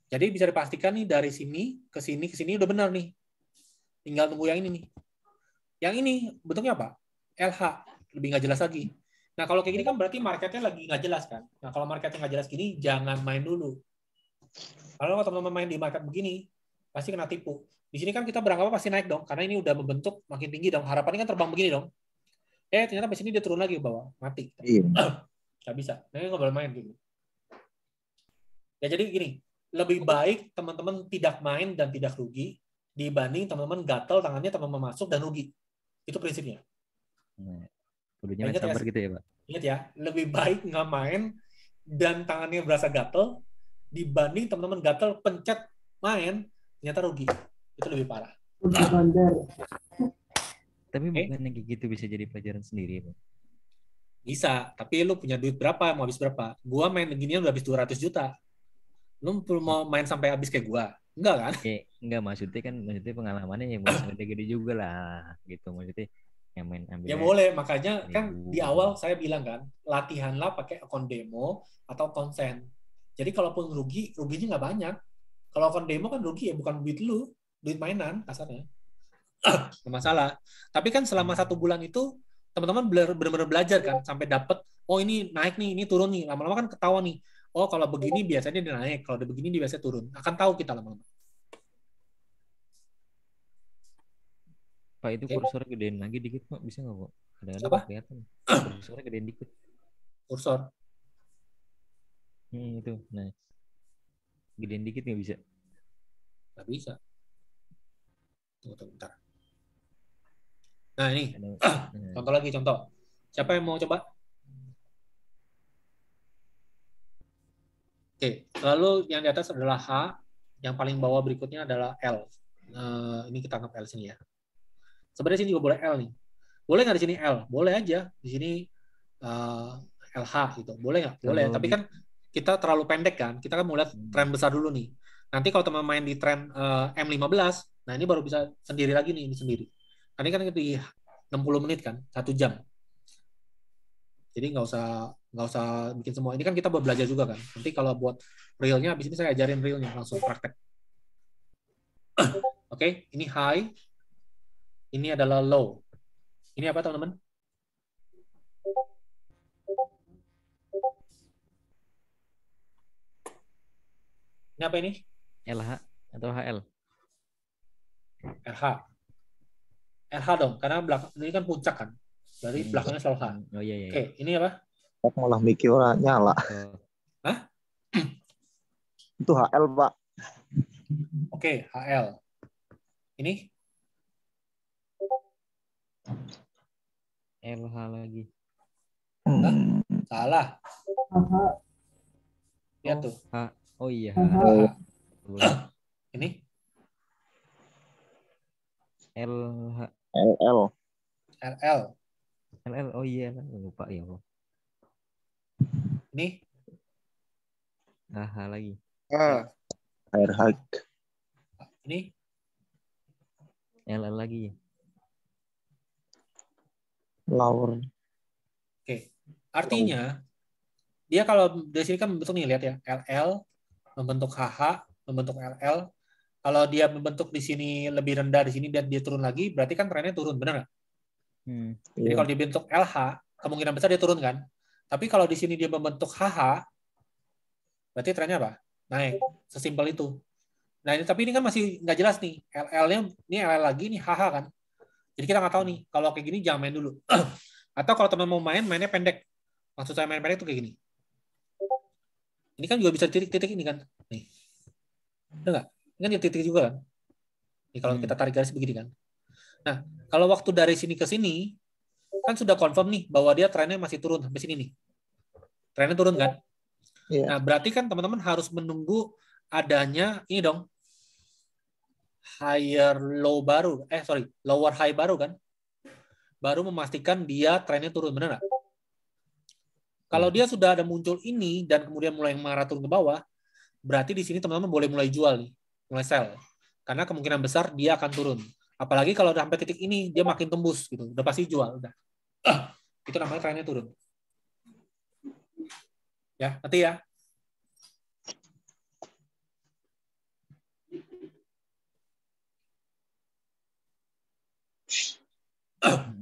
Speaker 1: Jadi bisa dipastikan nih dari sini ke sini udah benar nih. Tinggal tunggu yang ini nih. Yang ini bentuknya apa? LH. Lebih nggak jelas lagi. Nah, kalau kayak gini kan berarti marketnya lagi nggak jelas kan? Nah, kalau marketnya nggak jelas gini, jangan main dulu. Kalau teman-teman main di market begini, pasti kena tipu. Di sini kan kita beranggapan pasti naik dong, karena ini udah membentuk makin tinggi dong. Harapannya kan terbang begini dong. Ternyata di sini dia turun lagi ke bawah, mati.
Speaker 4: Iya.
Speaker 1: Nggak bisa. Nah, nggak boleh main gitu. Ya jadi gini, lebih baik teman-teman tidak main dan tidak rugi dibanding teman-teman gatel tangannya teman-teman masuk dan rugi. Itu prinsipnya.
Speaker 7: kudunya main sabar gitu ya, Pak.
Speaker 1: Ingat ya, lebih baik nggak main dan tangannya berasa gatel dibanding teman-teman gatel pencet main ternyata rugi. Itu lebih parah.
Speaker 7: Tapi bukannya kayak gitu bisa jadi pelajaran sendiri, Pak?
Speaker 1: Bisa, tapi lu punya duit berapa, mau habis berapa? Gua main beginian udah habis 200 juta. Lu mau main sampai habis kayak gua? Enggak kan?
Speaker 7: Enggak, maksudnya pengalamannya ya bisa gede-gede juga lah, gitu maksudnya. Yang main ambil.
Speaker 1: Ya boleh, makanya kan di awal saya bilang kan, latihanlah pakai akun demo atau konsen. Jadi kalaupun ruginya nggak banyak. Kalau akun demo kan rugi ya, bukan duit lu, duit mainan kasarnya. Nggak masalah. Tapi kan selama 1 bulan itu teman-teman benar-benar belajar kan, sampai dapet, oh ini naik nih, ini turun nih. Lama-lama kan ketahuan nih, oh kalau begini biasanya dia naik, kalau udah begini dia biasanya turun. Akan tahu kita lama-lama.
Speaker 7: Pak, itu kursornya gedein lagi dikit, Pak. Bisa nggak, Pak?
Speaker 1: Apa?
Speaker 7: Kelihatan. Kursornya gedein dikit.
Speaker 1: Kursor?
Speaker 7: Itu. Nah. Gedein dikit nggak bisa?
Speaker 1: Nggak bisa. Tunggu bentar. Nah ini, contoh. Siapa yang mau coba? Oke, lalu yang di atas adalah H, yang paling bawah berikutnya adalah L. Ini kita anggap L sini ya. Sebenarnya sini juga boleh L nih. Boleh nggak di sini L? Boleh aja. Di sini LH gitu. Boleh nggak? Boleh. Tapi kan kita terlalu pendek kan. Kita kan mau lihat tren besar dulu nih. Nanti kalau teman main di tren M15, nah ini baru bisa sendiri lagi nih, ini sendiri. Ini kan di 60 menit kan, 1 jam. Jadi nggak usah bikin semua. Ini kan kita buat belajar juga kan. Nanti kalau buat realnya, habis ini saya ajarin realnya langsung praktek. Oke, ini high. Ini adalah low. Ini apa teman-teman? Ini apa ini?
Speaker 7: LH atau HL?
Speaker 1: RH. RH dong, karena belakang ini kan puncak kan. Dari belakangnya selalu H.
Speaker 7: Oh iya.
Speaker 1: Oke, ini apa?
Speaker 4: Aku malah mikir orang nyala.
Speaker 1: Hah?
Speaker 4: Itu HL, Pak.
Speaker 1: Oke, HL. Ini?
Speaker 7: LH lagi.
Speaker 1: Hah? Salah. Lihat tuh.
Speaker 7: Oh iya.
Speaker 1: Ini?
Speaker 7: LH.
Speaker 4: LL.
Speaker 1: LL.
Speaker 7: LL. Oh iya, lupa ya.
Speaker 1: Ini?
Speaker 7: HH lagi.
Speaker 4: Air high.
Speaker 1: Ini?
Speaker 7: LL lagi.
Speaker 1: Oke.
Speaker 4: Lower.
Speaker 1: Artinya dia kalau dari sini kan membentuk nih, lihat ya, LL membentuk HH, membentuk LL. Kalau dia membentuk di sini lebih rendah di sini dan dia turun lagi, berarti kan trennya turun, benar nggak? Jadi kalau dia bentuk LH, kemungkinan besar dia turun kan. Tapi kalau di sini dia membentuk HH, berarti trennya apa? Naik. Sesimpel itu. Nah ini tapi ini kan masih nggak jelas nih. LL-nya ini LL lagi nih HH kan. Jadi kita nggak tahu nih. Kalau kayak gini jangan main dulu. Atau kalau teman mau main, mainnya pendek. Maksud saya main pendek tuh kayak gini. Ini kan juga bisa titik-titik ini kan. Nih. Udah nggak? Ini kan titik-titik juga kan. Nih kalau kita tarik garis begini kan. Nah, kalau waktu dari sini ke sini, kan sudah confirm nih bahwa dia trennya masih turun sampai sini nih. Trennya turun kan?
Speaker 2: Iya.
Speaker 1: Nah, berarti kan teman-teman harus menunggu adanya ini dong. Higher low baru. Lower high baru kan? Baru memastikan dia trennya turun, benar nggak? Kalau dia sudah ada muncul ini dan kemudian mulai mengarah turun ke bawah, berarti di sini teman-teman boleh mulai jual nih, mulai sell. Karena kemungkinan besar dia akan turun. Apalagi kalau udah sampai titik ini, dia makin tembus gitu. Udah pasti jual, udah. Itu namanya trennya turun. Ya, nanti ya.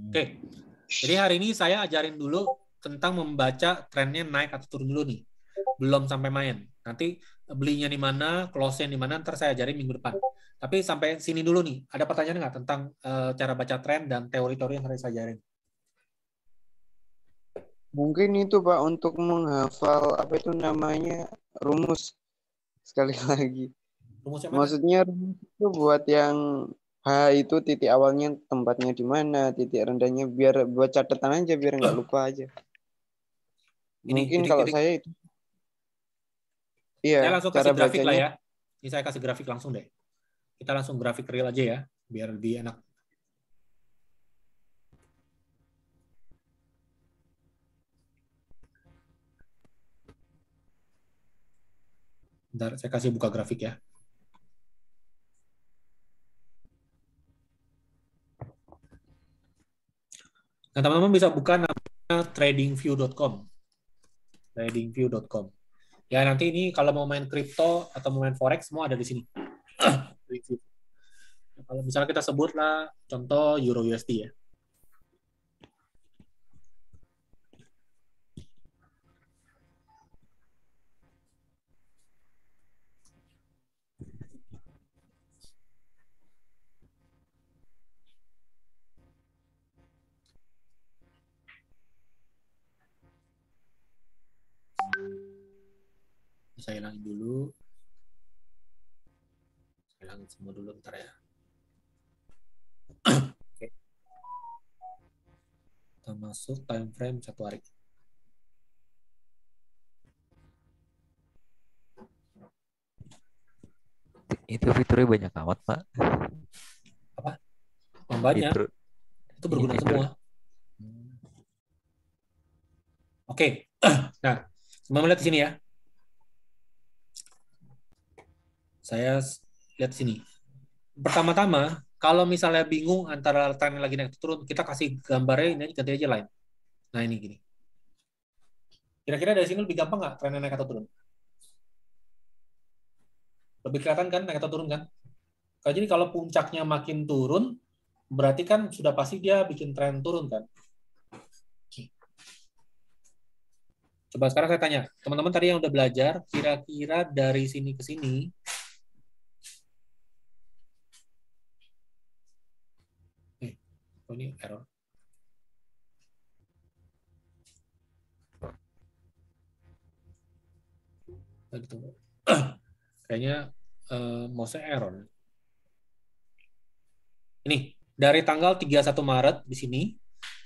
Speaker 1: Oke. Jadi hari ini saya ajarin dulu tentang membaca trennya naik atau turun dulu nih. Belum sampai main. Nanti belinya di mana, close-nya di mana, ntar saya ajarin minggu depan. Tapi sampai sini dulu nih. Ada pertanyaan nggak tentang cara baca tren dan teori-teori yang harus saya ajarin?
Speaker 6: Mungkin itu Pak untuk menghafal apa itu namanya rumus sekali lagi.
Speaker 1: Rumusnya mana?
Speaker 6: Maksudnya rumus itu buat yang H itu titik awalnya tempatnya di mana, titik rendahnya biar buat catatan aja biar nggak lupa aja.
Speaker 1: Ini
Speaker 6: Mungkin kalau saya itu iya
Speaker 1: saya langsung
Speaker 6: cara
Speaker 1: kasih grafik
Speaker 6: bacanya.
Speaker 1: lah ya. Ini saya kasih grafik langsung deh. Kita langsung grafik real aja ya, biar lebih enak. Bentar, saya kasih buka grafik ya. Nah, teman-teman bisa buka namanya tradingview.com. Tradingview.com. Ya, nanti ini kalau mau main kripto atau mau main forex semua ada di sini. Kalau misalnya kita sebutlah contoh Euro USD ya. Saya hilangin dulu. Saya hilangin semua dulu bentar ya. Oke. Kita masuk time frame 1 hari.
Speaker 7: Itu fiturnya banyak amat, Pak.
Speaker 1: Apa? Yang banyak.
Speaker 7: Fitur.
Speaker 1: Itu berguna
Speaker 7: Fitur.
Speaker 1: semua. Oke. Nah, semua lihat di sini ya. Saya lihat di sini. Pertama-tama, kalau misalnya bingung antara tren lagi naik turun, kita kasih gambarnya ini ganti aja lain. Nah, ini gini. Kira-kira dari sini lebih gampang nggak trennya naik atau turun? Lebih kelihatan kan naik atau turun kan? Jadi kalau puncaknya makin turun, berarti kan sudah pasti dia bikin tren turun kan? Coba sekarang saya tanya, teman-teman tadi yang udah belajar, kira-kira dari sini ke sini, ini error. Kayaknya mouse error. Ini dari tanggal 31 Maret di sini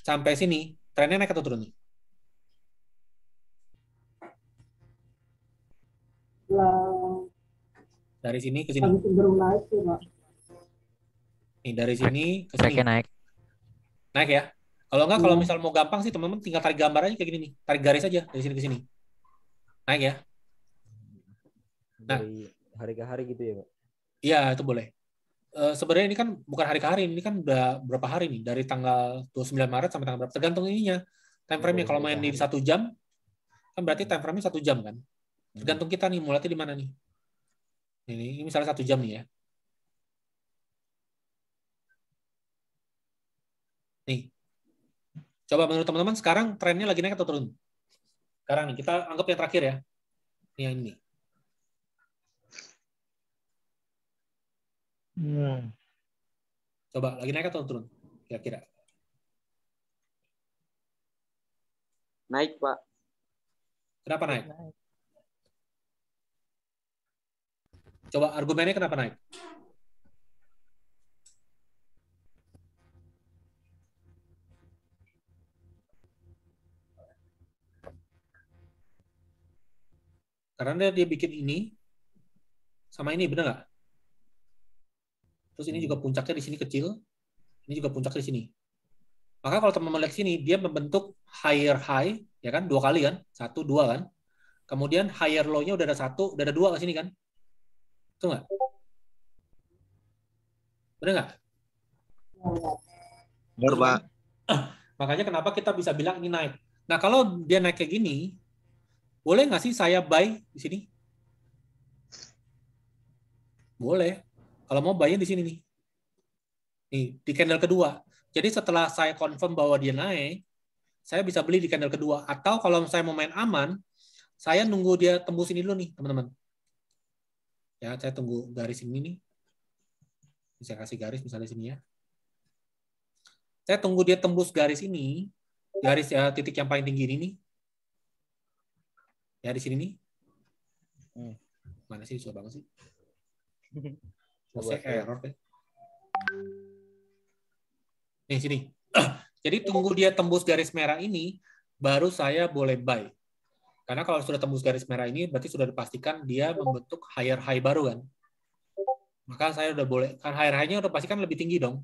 Speaker 1: sampai sini trennya naik atau turun nih? Dari sini ke sini.
Speaker 5: Cenderung naik sih, Pak.
Speaker 1: Nih dari sini ke sini.
Speaker 7: Tracknya naik.
Speaker 1: Naik ya. Kalau enggak, kalau misal mau gampang sih teman-teman tinggal tarik gambar aja kayak gini nih. Tarik garis aja dari sini ke sini. Naik ya. Nah,
Speaker 8: dari hari ke hari gitu ya, Pak?
Speaker 1: Iya, itu boleh. Sebenarnya ini kan bukan hari ke hari, ini kan udah berapa hari nih, dari tanggal 29 Maret sampai tanggal berapa, tergantung ininya. Time frame-nya, kalau main di 1 jam, kan berarti time frame-nya 1 jam kan. Tergantung kita nih, mulai di mana nih. Ini misalnya 1 jam nih ya. Coba menurut teman-teman sekarang trennya lagi naik atau turun? Sekarang nih, kita anggap yang terakhir ya. Ini yang ini. Coba lagi naik atau turun? Kira-kira.
Speaker 6: Naik, Pak.
Speaker 1: Kenapa naik? Coba argumennya kenapa naik? Karena dia bikin ini sama ini, benar nggak? Terus ini juga puncaknya di sini kecil, ini juga puncaknya di sini. Maka kalau teman-teman lihat sini, dia membentuk higher high, ya kan? 2 kali kan? 1, 2 kan? Kemudian higher low-nya udah ada 1, udah ada 2 ke sini kan? Itu nggak? Benar nggak?
Speaker 4: Benar, Pak.
Speaker 1: Makanya kenapa kita bisa bilang ini naik. Nah, kalau dia naik kayak gini, boleh nggak sih saya buy di sini? Boleh. Kalau mau buy-nya di sini nih. Nih, di candle kedua. Jadi setelah saya confirm bahwa dia naik, saya bisa beli di candle kedua. Atau kalau saya mau main aman, saya nunggu dia tembus ini dulu nih, teman-teman. Ya, saya tunggu garis ini nih. Bisa kasih garis misalnya sini ya. Saya tunggu dia tembus garis ini, garis ya titik yang paling tinggi ini nih. Ya di sini nih. Mana sih, susah banget sih. Saya error deh. Nih sini. Jadi tunggu dia tembus garis merah ini, baru saya boleh buy. Karena kalau sudah tembus garis merah ini, berarti sudah dipastikan dia membentuk higher high baru kan. Maka saya udah boleh, kan higher high-nya udah pastikan lebih tinggi dong.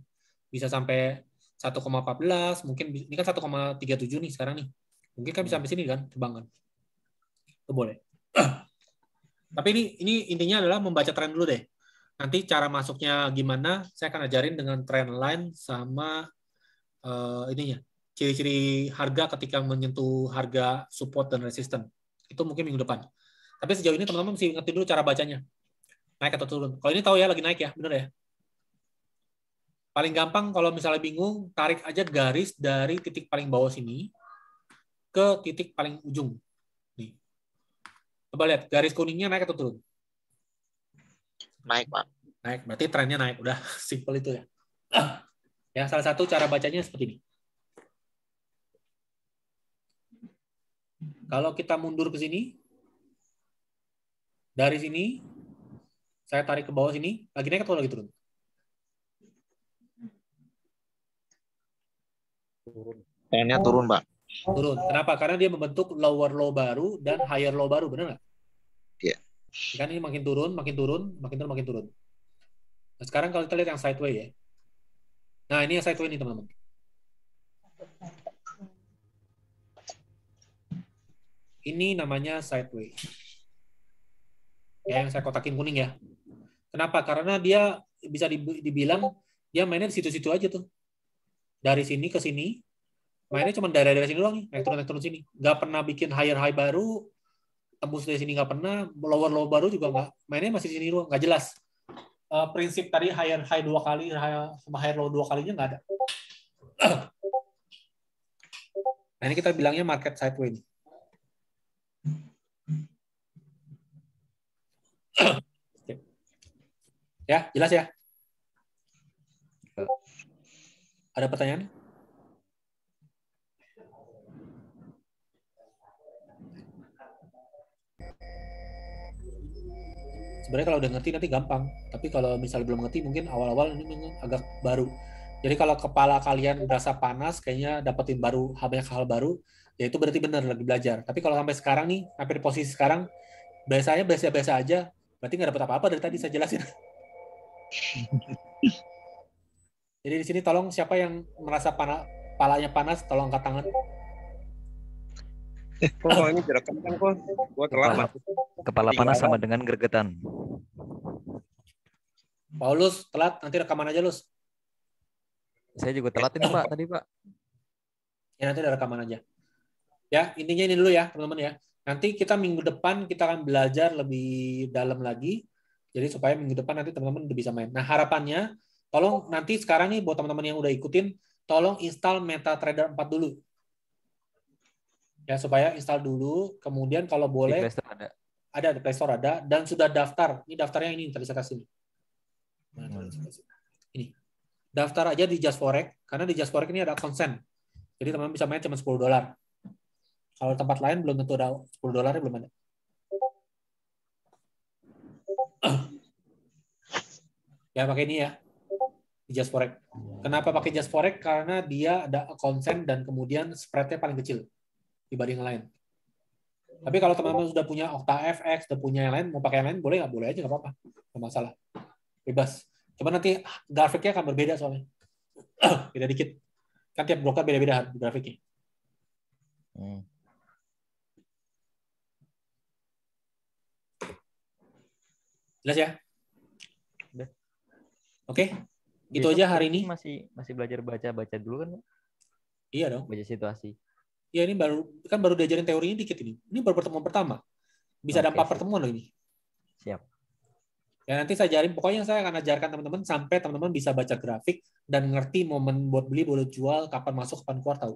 Speaker 1: Bisa sampai 1,14, mungkin ini kan 1,37 nih sekarang nih. Mungkin kan bisa sampai sini kan, terbang kan. Itu boleh. Tapi ini intinya adalah membaca tren dulu deh. Nanti cara masuknya gimana, saya akan ajarin dengan trend line sama ininya. Ciri-ciri harga ketika menyentuh harga support dan resisten. Itu mungkin minggu depan. Tapi sejauh ini teman-teman mesti ngerti dulu cara bacanya. Naik atau turun. Kalau ini tahu ya lagi naik ya, bener ya? Paling gampang kalau misalnya bingung, tarik aja garis dari titik paling bawah sini ke titik paling ujung. Nih. Coba lihat, garis kuningnya naik atau turun?
Speaker 4: Naik, Pak.
Speaker 1: Naik, berarti trennya naik. Udah, simple itu ya. Ya, salah satu cara bacanya seperti ini. Kalau kita mundur ke sini, dari sini, saya tarik ke bawah sini, lagi naik atau lagi turun?
Speaker 4: Trennya turun, Pak.
Speaker 1: Turun. Kenapa? Karena dia membentuk lower low baru dan higher low baru, benar nggak?
Speaker 4: Iya.
Speaker 1: Kan ini makin turun, makin turun, makin turun, makin turun. Nah, sekarang kalau kita lihat yang sideway ya. Nah, ini yang sideway nih, teman-teman. Ini namanya sideway. Ya, yang saya kotakin kuning ya. Kenapa? Karena dia bisa dibilang dia mainnya di situ-situ aja tuh. Dari sini ke sini, mainnya cuma dari sini doang nih, naik turun sini. Nggak pernah bikin higher high baru, tembus dari sini nggak pernah, lower low baru juga nggak. Mainnya masih di sini doang, nggak jelas. Prinsip tadi higher high 2 kali sama higher low 2 kalinya nggak ada. Nah, ini kita bilangnya market sideway nih. Ya, jelas ya? Ada pertanyaan? Sebenarnya kalau udah ngerti nanti gampang. Tapi kalau misalnya belum ngerti mungkin awal-awal ini agak baru. Jadi kalau kepala kalian berasa panas, kayaknya dapetin baru banyak hal baru, ya itu berarti benar lagi belajar. Tapi kalau sampai sekarang nih, sampai di posisi sekarang, biasanya biasa-biasa aja, berarti nggak dapet apa-apa dari tadi saya jelasin. Jadi di sini tolong siapa yang merasa palanya panas, tolong angkat tangan.
Speaker 4: Kok ini direkam kan, kok? Gua terlambat.
Speaker 7: Kepala panas sama dengan gregetan.
Speaker 1: Paulus, telat, nanti rekaman aja, Lus.
Speaker 7: Saya juga telat ini, Pak, tadi, Pak.
Speaker 1: Ya, nanti ada rekaman aja. Ya, intinya ini dulu ya, teman-teman ya. Nanti kita minggu depan kita akan belajar lebih dalam lagi. Jadi supaya minggu depan nanti teman-teman udah bisa main. Nah, harapannya, tolong nanti sekarang nih buat teman-teman yang udah ikutin, tolong install MetaTrader 4 dulu. Ya, supaya install dulu, kemudian kalau
Speaker 7: Di
Speaker 1: boleh
Speaker 7: Play Store ada.
Speaker 1: ada di Play Store ada, dan sudah daftar. Ini daftarnya ini tadi saya kasih. Ini. Daftar aja di Just Forex, karena di Just Forex ini ada konsen. Jadi teman-teman bisa main cuma $10. Kalau tempat lain belum tentu ada $10 belum ada. Ya pakai ini ya. Di Just Forex. Kenapa pakai Just Forex? Karena dia ada konsen dan kemudian spread-nya paling kecil dibanding yang lain. Tapi kalau teman-teman sudah punya OctaFX, sudah punya yang lain, mau pakai yang lain, boleh nggak? Boleh aja, nggak apa-apa. Nggak masalah. Bebas. Coba nanti grafiknya akan berbeda soalnya. Beda dikit. Kan tiap broker beda-beda grafiknya. Jelas ya?
Speaker 7: Udah.
Speaker 1: Oke. Itu aja hari ini.
Speaker 7: Masih belajar baca dulu kan?
Speaker 1: Iya dong.
Speaker 7: Baca situasi.
Speaker 1: Ya ini baru diajarin teorinya dikit ini. Ini baru pertemuan pertama. Bisa ada 4 pertemuan loh ini.
Speaker 7: Siap.
Speaker 1: Ya nanti saya ajarin, pokoknya saya akan ajarkan teman-teman sampai teman-teman bisa baca grafik dan ngerti momen buat beli, buat jual, kapan masuk, kapan keluar, tahu.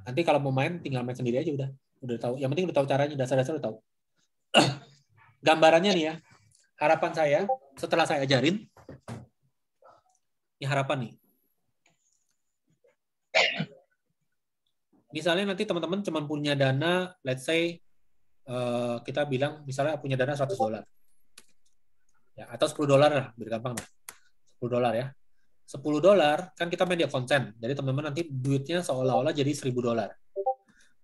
Speaker 1: Nanti kalau mau main tinggal main sendiri aja udah tahu. Yang penting udah tahu caranya, dasar-dasar udah tahu. Gambarannya nih ya. Harapan saya setelah saya ajarin, ini harapan nih. Misalnya nanti teman-teman cuma punya dana, let's say kita bilang misalnya punya dana $100. Ya, atau $10 lah, biar gampang lah. $10 ya. $10 kan kita main dia konsen. Jadi teman-teman nanti duitnya seolah-olah jadi $1.000.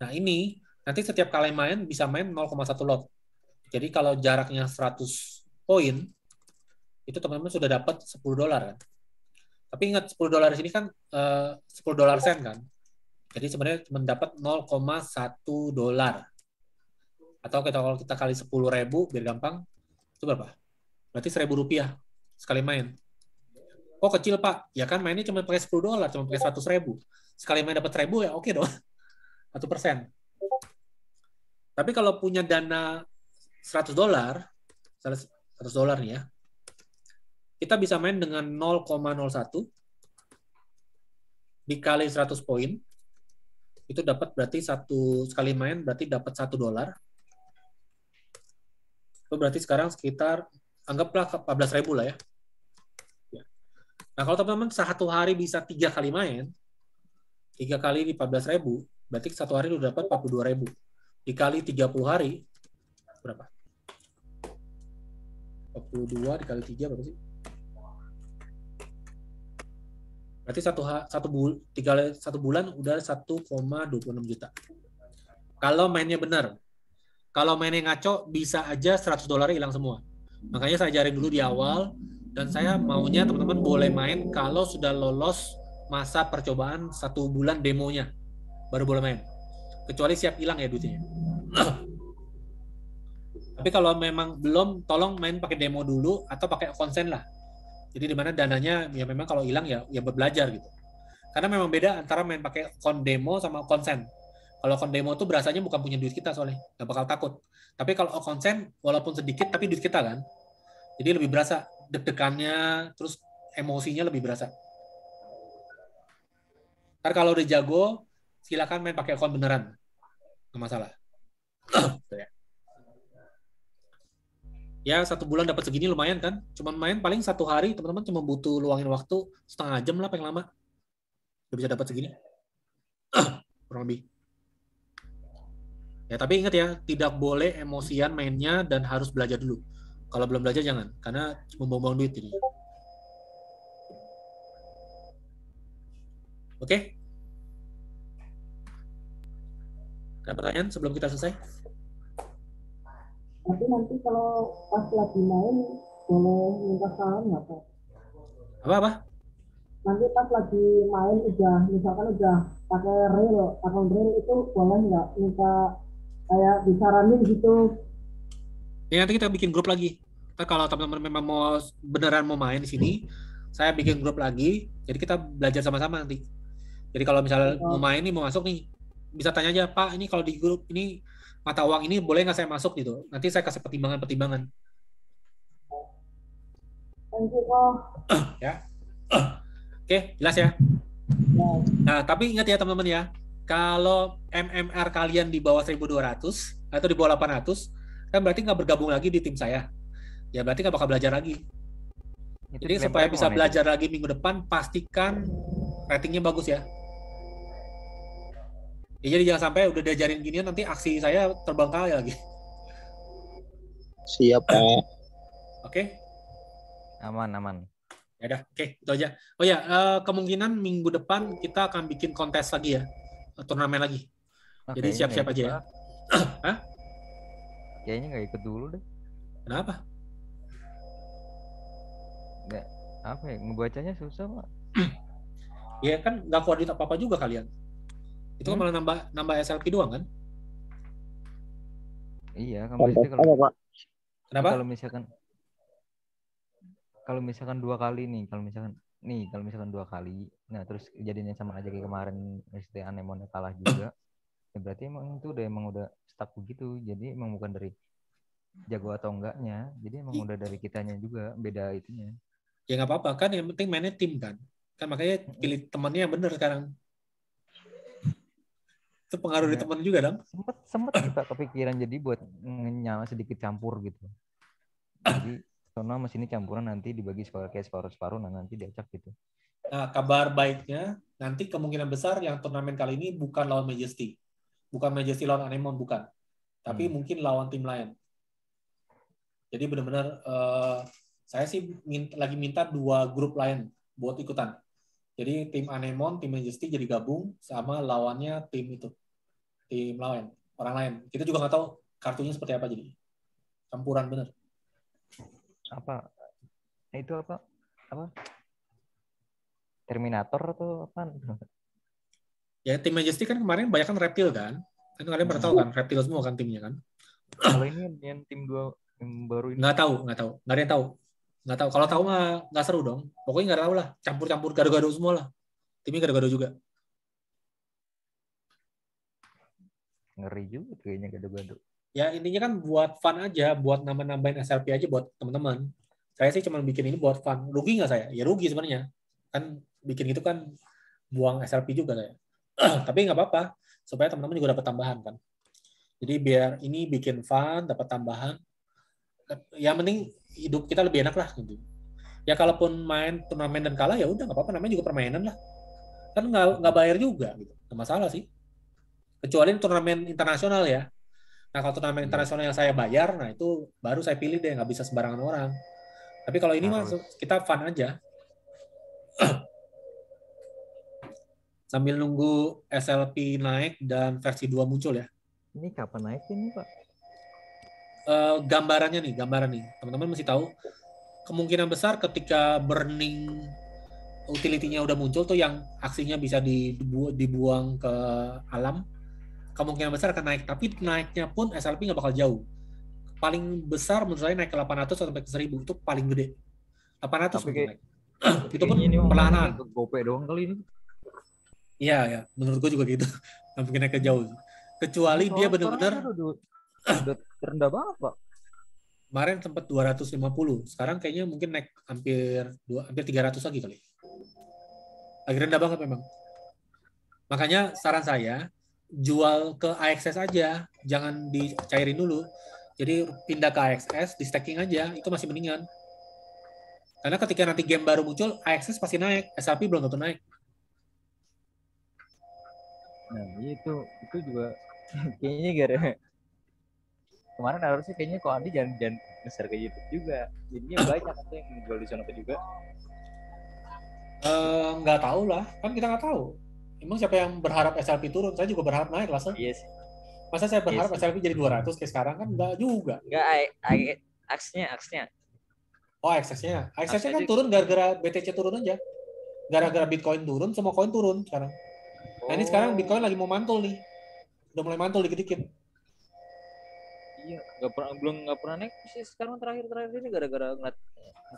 Speaker 1: Nah, ini nanti setiap kali main bisa main 0,1 lot. Jadi kalau jaraknya 100 poin, itu teman-teman sudah dapat $10 kan. Tapi ingat $10 di sini kan $10 sen kan. Jadi sebenarnya cuma dapat $0,1. Atau kalau kita kali 10.000 biar gampang, itu berapa? Berarti $1.000 sekali main. Oh kecil Pak, ya kan mainnya cuma pakai $10, cuma pakai 100.000. Sekali main dapat 1.000 ya oke dong. 1%. Tapi kalau punya dana $100 nih ya, kita bisa main dengan 0,01 dikali 100 poin, itu dapat berarti sekali main berarti dapat $1. Itu berarti sekarang sekitar anggaplah 14.000 lah ya. Nah kalau teman-teman satu hari bisa 3 kali main, 3 kali di 14.000, berarti satu hari udah dapat 42.000. Dikali 30 hari, berapa? 42 dikali 3 berapa sih? Berarti satu bulan udah 1,26 juta. Kalau mainnya benar. Kalau mainnya ngaco, bisa aja $100 hilang semua. Makanya saya ajarin dulu di awal, dan saya maunya teman-teman boleh main kalau sudah lolos masa percobaan 1 bulan demonya. Baru boleh main. Kecuali siap hilang ya duitnya. Tapi kalau memang belum, tolong main pakai demo dulu atau pakai konsen lah. Jadi di mana dananya ya memang kalau hilang ya belajar gitu. Karena memang beda antara main pakai demo sama konsen. Kalau demo itu berasanya bukan punya duit kita soalnya, nggak bakal takut. Tapi kalau konsen walaupun sedikit tapi duit kita kan. Jadi lebih berasa deg-degannya, terus emosinya lebih berasa. Ntar kalau udah jago, silakan main pakai akun beneran. Nggak masalah. Ya 1 bulan dapat segini lumayan kan. Cuman main paling 1 hari teman-teman cuma butuh luangin waktu setengah jam lah paling lama. Udah bisa dapat segini. Kurang lebih. Ya tapi ingat ya, tidak boleh emosian mainnya dan harus belajar dulu. Kalau belum belajar jangan, karena membuang-buang duit ini. Oke? Ada pertanyaan sebelum kita selesai?
Speaker 5: Nanti kalau pas lagi main boleh minta saran nggak Pak?
Speaker 1: Apa?
Speaker 5: Nanti pas lagi main misalkan udah pakai akun real itu boleh nggak minta kayak disaranin gitu?
Speaker 1: Ya nanti kita bikin grup lagi. Ntar kalau teman-teman memang beneran mau main di sini, saya bikin grup lagi. Jadi kita belajar sama-sama nanti. Jadi kalau misalnya mau main nih, mau masuk nih, bisa tanya aja Pak. Ini kalau di grup ini mata uang ini boleh nggak saya masuk gitu? Nanti saya kasih pertimbangan.
Speaker 5: Thank you Pak.
Speaker 1: Ya. Oke, jelas ya. Nah, tapi ingat ya teman-teman ya, Kalau MMR kalian di bawah 1.200 atau di bawah 800, kan berarti nggak bergabung lagi di tim saya. Ya berarti nggak bakal belajar lagi.
Speaker 7: Itu
Speaker 1: Jadi
Speaker 7: dilempar
Speaker 1: supaya bisa
Speaker 7: kemana
Speaker 1: belajar lagi minggu depan, pastikan ratingnya bagus ya. Ya jadi jangan sampai udah diajarin ginian nanti aksi saya terbengkalai lagi.
Speaker 4: Siap, Pak.
Speaker 1: Oke?
Speaker 7: Aman.
Speaker 1: Ya udah, oke, itu aja. Oh ya, kemungkinan minggu depan kita akan bikin kontes lagi ya. Turnamen lagi.
Speaker 7: Oke,
Speaker 1: Jadi siap-siap aja ya. Hah?
Speaker 7: Kayaknya nggak ikut dulu deh.
Speaker 1: Kenapa?
Speaker 7: Nggak, apa ya, ngebacanya susah, Pak.
Speaker 1: Ya kan nggak koordinat apa-apa juga kalian. Itu kan malah nambah SLP doang kan?
Speaker 7: Iya, kan
Speaker 4: Kontes
Speaker 7: pasti kalau
Speaker 4: apa, Pak?
Speaker 1: Kenapa?
Speaker 7: Kalau misalkan 2 kali nih, kalau misalkan 2 kali, nah terus kejadiannya sama aja kayak kemarin, ST Anemonnya kalah juga, ya berarti emang udah stuck begitu. Jadi emang bukan dari jago atau enggaknya, jadi emang udah dari kitanya juga beda itunya.
Speaker 1: Ya nggak apa-apa kan, yang penting mainnya tim kan. Kan makanya pilih temannya yang bener sekarang. Itu pengaruh di teman juga dong.
Speaker 7: Sempet kita kepikiran jadi buat nyala sedikit campur gitu. Jadi sono sama sini campuran, nanti dibagi separuh, nah nanti diacak gitu.
Speaker 1: Nah, kabar baiknya nanti kemungkinan besar yang turnamen kali ini bukan lawan Majesty. Bukan Majesty lawan Anemon, bukan. Tapi mungkin lawan tim lain. Jadi benar-benar saya sih lagi minta 2 grup lain buat ikutan. Jadi tim Anemon, tim Majesty jadi gabung sama lawannya tim itu. Tim lawan, orang lain. Kita juga nggak tahu kartunya seperti apa jadi. Campuran bener.
Speaker 7: Apa? Itu apa? Terminator atau apa?
Speaker 1: Ya tim Majesty kan kemarin banyak kan reptil kan? Kan kalian pernah tahu kan reptil semua kan timnya kan?
Speaker 7: Kalau ini yang tim 2 yang baru ini
Speaker 1: Nggak tahu. Nggak ada yang tahu. Nggak tahu. Kalau tahu mah nggak seru dong. Pokoknya nggak tahu lah. Campur-campur gado-gado semua lah. Timnya gado-gado juga.
Speaker 7: ngeri juga kayaknya gado-gado.
Speaker 1: Ya intinya kan buat fun aja, buat nambah-nambahin SLP aja buat teman-teman. Saya sih cuma bikin ini buat fun. Rugi nggak saya? Ya rugi sebenarnya. Kan bikin itu kan buang SLP juga saya. Tapi nggak apa-apa, supaya teman-teman juga dapat tambahan kan. Jadi biar ini bikin fun, dapat tambahan. Yang penting hidup kita lebih enak lah gitu. Ya kalaupun main turnamen dan kalah ya udah nggak apa-apa, namanya juga permainan lah. Kan nggak bayar juga gitu. Nggak masalah sih. Kecuali turnamen internasional ya. Nah kalau turnamen internasional yang saya bayar, nah itu baru saya pilih deh, nggak bisa sembarangan orang. Tapi kalau ini mah kita fun aja. Sambil nunggu SLP naik dan versi 2 muncul ya.
Speaker 7: Ini kapan naik ini, Pak?
Speaker 1: Gambaran nih. Teman-teman mesti tahu, kemungkinan besar ketika burning utility-nya udah muncul tuh yang aksinya bisa dibuang ke alam, kemungkinan besar akan naik. Tapi naiknya pun SLP nggak bakal jauh. Paling besar menurut saya naik ke 800 sampai ke 1000, itu paling gede. 800 mungkin naik. Itu pun perlahan.
Speaker 7: Gope doang kali ini.
Speaker 1: Iya, menurut gue juga gitu. Nggak mungkin naik ke jauh. Kecuali dia benar-benar
Speaker 7: udah terendah banget, Pak.
Speaker 1: Kemarin sempat 250. Sekarang kayaknya mungkin naik hampir 300 lagi kali. Lagi rendah banget memang. Makanya saran saya, jual ke AXS aja. Jangan dicairin dulu. Jadi pindah ke AXS, di stacking aja. Itu masih mendingan. Karena ketika nanti game baru muncul, AXS pasti naik. SLP belum tentu naik.
Speaker 7: Nah, itu juga kayaknya gara kemarin harusnya kayaknya kok Andi jangan besar ke YouTube juga. Jadinya banyak atau yang jual di sana juga.
Speaker 1: Nggak tahu lah, kan kita nggak tahu. Emang siapa yang berharap SLP turun? Saya juga berharap naik lah.
Speaker 7: Iya sih.
Speaker 1: Masa saya berharap SLP jadi 200 kayak sekarang kan nggak juga.
Speaker 7: Nggak, aksesnya.
Speaker 1: Oh, aksesnya kan turun gara-gara BTC turun aja. Gara-gara Bitcoin turun, semua koin turun sekarang. Nah ini sekarang Bitcoin lagi mau mantul nih. Udah mulai mantul dikit-dikit.
Speaker 7: Iya, nggak pernah naik sih sekarang terakhir ini gara-gara ngeliat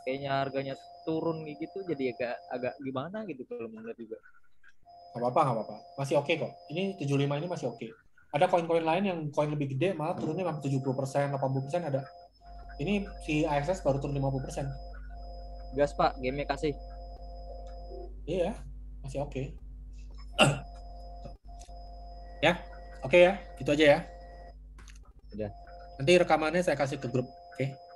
Speaker 7: kayaknya harganya turun gitu, jadi agak gimana gitu kalau melihat juga.
Speaker 1: Nggak apa-apa. Masih oke kok. Ini 75 ini masih oke. Ada koin-koin lain yang koin lebih gede malah turunnya sampai 70%, 80% ada. Ini si AXS baru turun 50%.
Speaker 7: Gas, Pak, game-nya kasih.
Speaker 1: Iya, masih oke. Ya, oke ya, gitu aja ya.
Speaker 8: Udah.
Speaker 1: Nanti rekamannya saya kasih ke grup, oke?